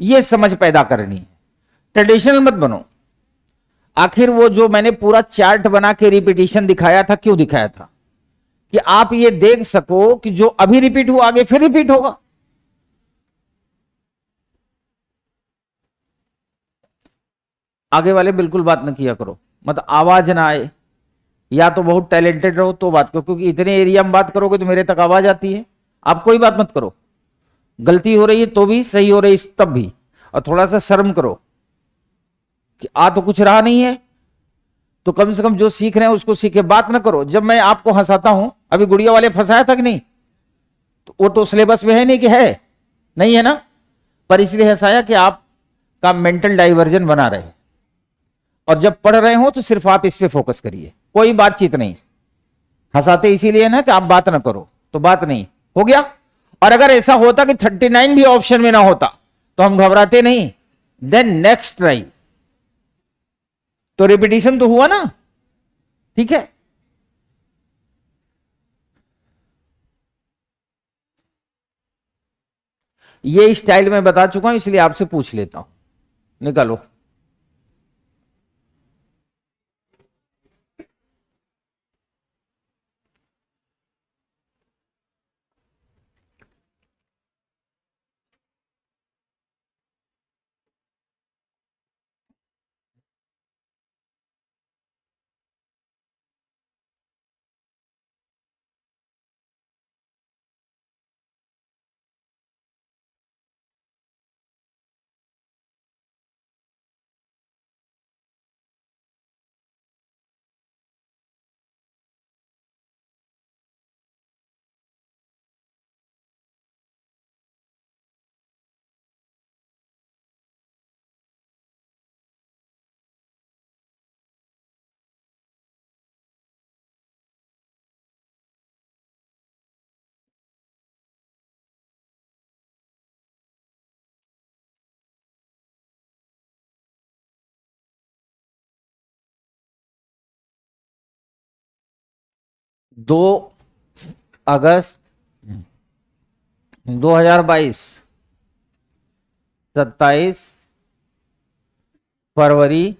यह समझ पैदा करनी है, ट्रेडिशनल मत बनो। आखिर वो जो मैंने पूरा चार्ट बना के रिपीटिशन दिखाया था, क्यों दिखाया था, कि आप ये देख सको कि जो अभी रिपीट हुआ आगे फिर रिपीट होगा। आगे वाले बिल्कुल बात न किया करो, मतलब आवाज ना आए, या तो बहुत टैलेंटेड रहो तो बात करो, क्योंकि इतने एरिया में बात करोगे तो मेरे तक आवाज आती है। आप कोई बात मत करो, गलती हो रही है तो भी, सही हो रही है तब भी, और थोड़ा सा शर्म करो कि आ तो कुछ रहा नहीं है, तो कम से कम जो सीख रहे हैं उसको सीखे। बात ना करो, जब मैं आपको हंसाता हूं, अभी गुड़िया वाले फंसाया था कि नहीं, तो वो तो सिलेबस में है नहीं कि है, नहीं है ना, पर इसलिए हंसाया कि आपका मेंटल डाइवर्जन बना रहे, और जब पढ़ रहे हो तो सिर्फ आप इस पे फोकस करिए, कोई बातचीत नहीं। हंसाते इसीलिए ना कि आप बात ना करो, तो बात नहीं हो गया। और अगर ऐसा होता कि 39 भी ऑप्शन में ना होता तो हम घबराते नहीं, देन नेक्स्ट ट्राई, तो रिपीटिशन तो हुआ ना, ठीक है। ये स्टाइल में बता चुका हूं, इसलिए आपसे पूछ लेता हूं, निकालो। दो अगस्त 2022, 27 फरवरी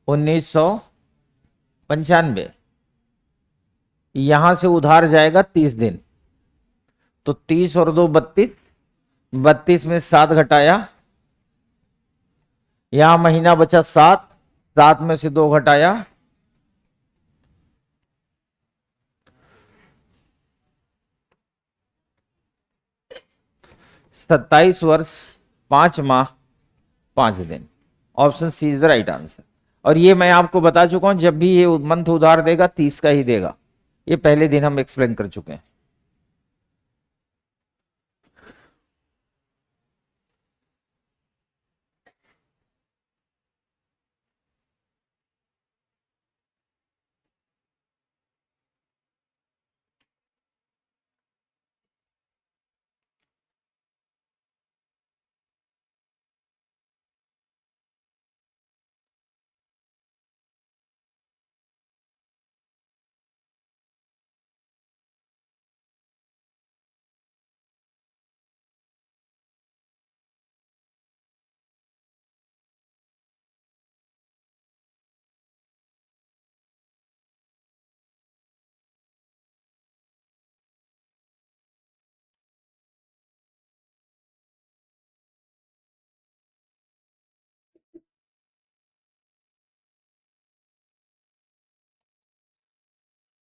1995, यहां से उधार जाएगा 30 दिन, तो 30 और 2 32, 32 में 7 घटाया, यहां महीना बचा 7, 7 में से 2 घटाया, 27 वर्ष 5 माह 5 दिन। Option C is the right answer. और ये मैं आपको बता चुका हूं, जब भी ये मंथ उधार देगा 30 का ही देगा, ये पहले दिन हम एक्सप्लेन कर चुके हैं।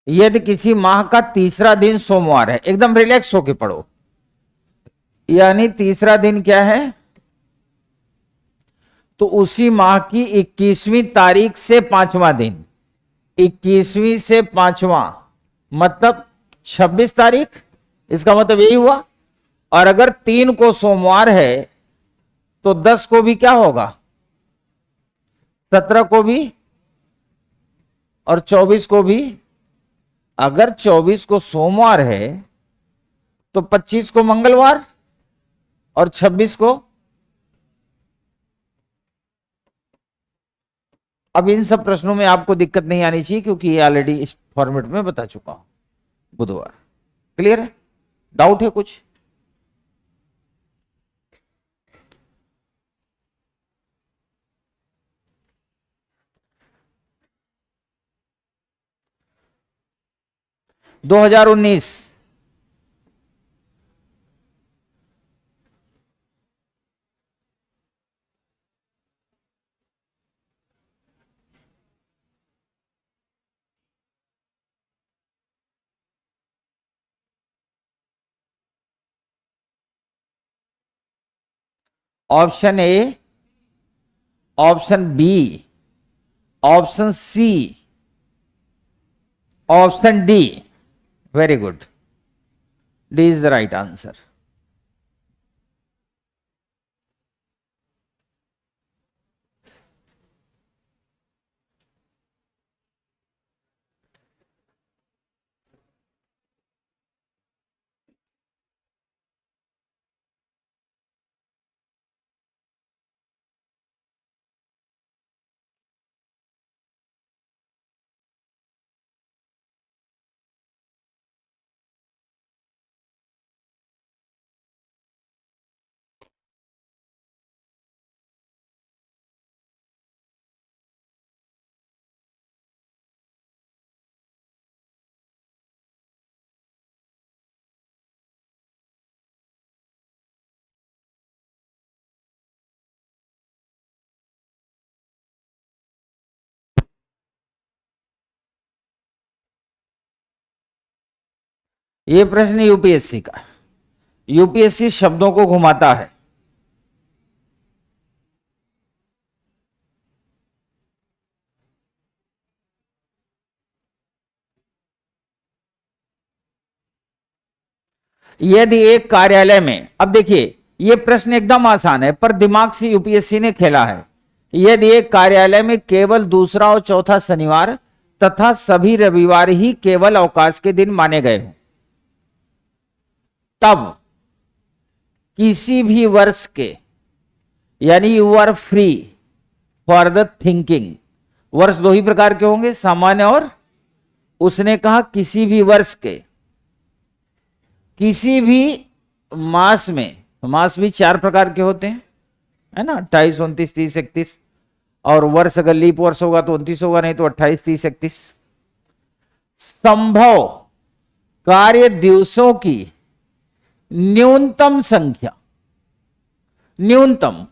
यदि किसी माह का तीसरा दिन सोमवार है, एकदम रिलैक्स होके पढ़ो, यानी तीसरा दिन क्या है, तो उसी माह की 21वीं तारीख से 5वां दिन, 21वीं से 5वां मतलब 26 तारीख, इसका मतलब यही हुआ। और अगर 3 को सोमवार है तो 10 को भी क्या होगा, 17 को भी और 24 को भी। अगर 24 को सोमवार है तो 25 को मंगलवार और 26 को। अब इन सब प्रश्नों में आपको दिक्कत नहीं आनी चाहिए, क्योंकि ये ऑलरेडी इस फॉर्मेट में बता चुका हूं, बुधवार। क्लियर है? डाउट है कुछ? दो 2019 option A, option B, option C, option D. Very good, D is the right answer. ये प्रश्न यूपीएससी का, यूपीएससी शब्दों को घुमाता है। यदि एक कार्यालय में, अब देखिए ये प्रश्न एकदम आसान है पर दिमाग से यूपीएससी ने खेला है। यदि एक कार्यालय में केवल दूसरा और चौथा शनिवार तथा सभी रविवार ही केवल अवकाश के दिन माने गए हों, तब किसी भी वर्ष के, यानी you are free for the thinking, वर्ष दो ही प्रकार के होंगे, सामान्य और, उसने कहा किसी भी वर्ष के किसी भी मास में, मास भी 4 प्रकार के होते हैं, है ना, 28, 29, 30, 31, और वर्ष अगर लीप वर्ष होगा तो 29 होगा, नहीं तो 28, 30, 31। संभव कार्य दिवसों की न्यूनतम संख्या, न्यूनतम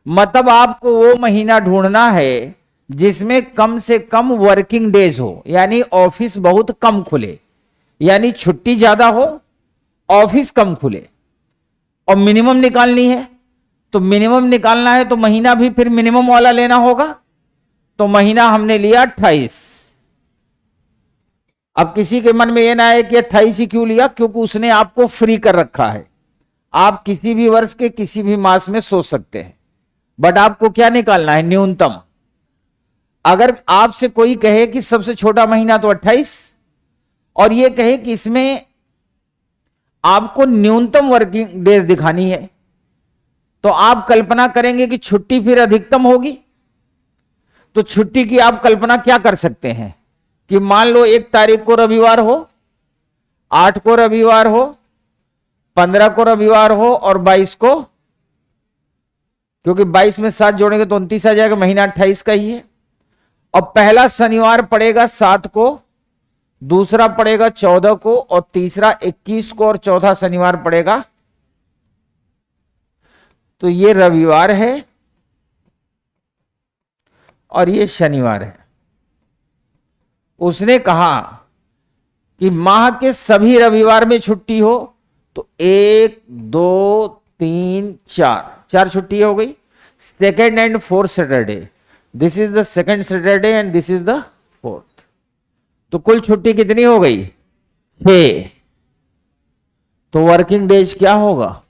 मतलब आपको वो महीना ढूंढना है जिसमें कम से कम वर्किंग डेज हो, यानी ऑफिस बहुत कम खुले, यानी छुट्टी ज्यादा हो, ऑफिस कम खुले। और मिनिमम निकालनी है, तो मिनिमम निकालना है तो महीना भी फिर मिनिमम वाला लेना होगा। तो महीना हमने लिया 28। अब किसी के मन में यह ना है कि 28 ही क्यों लिया, क्योंकि उसने आपको फ्री कर रखा है। आप किसी भी वर्ष के किसी भी मास में सोच सकते हैं, बट आपको क्या निकालना है, न्यूनतम। अगर आपसे कोई कहे कि सबसे छोटा महीना तो 28, और यह कहे कि इसमें आपको न्यूनतम वर्किंग डेज दिखानी है, तो आप कल्पना करेंगे कि छुट्टी फिर अधिकतम होगी। तो छुट्टी की आप कल्पना क्या कर सकते हैं कि मान लो 1 तारीख को रविवार हो, 8 को रविवार हो, 15 को रविवार हो और 22 को, क्योंकि 22 में 7 जोड़ेंगे तो 29 आ जाएगा, महीना 28 का ही है। और पहला शनिवार पड़ेगा 7 को, दूसरा पड़ेगा 14 को, और तीसरा 21 को, और चौथा शनिवार पड़ेगा। तो ये रविवार है और ये शनिवार है। उसने कहा कि माह के सभी रविवार में छुट्टी हो, तो 1 2 3 4 छुट्टी हो गई। Second and fourth Saturday, this is the second Saturday and this is the fourth. तो कुल छुट्टी कितनी हो गई, 6। तो वर्किंग डेज क्या होगा,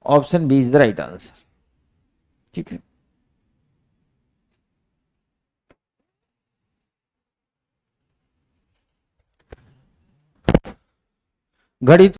option B is the right answer. ठीक है, घड़ी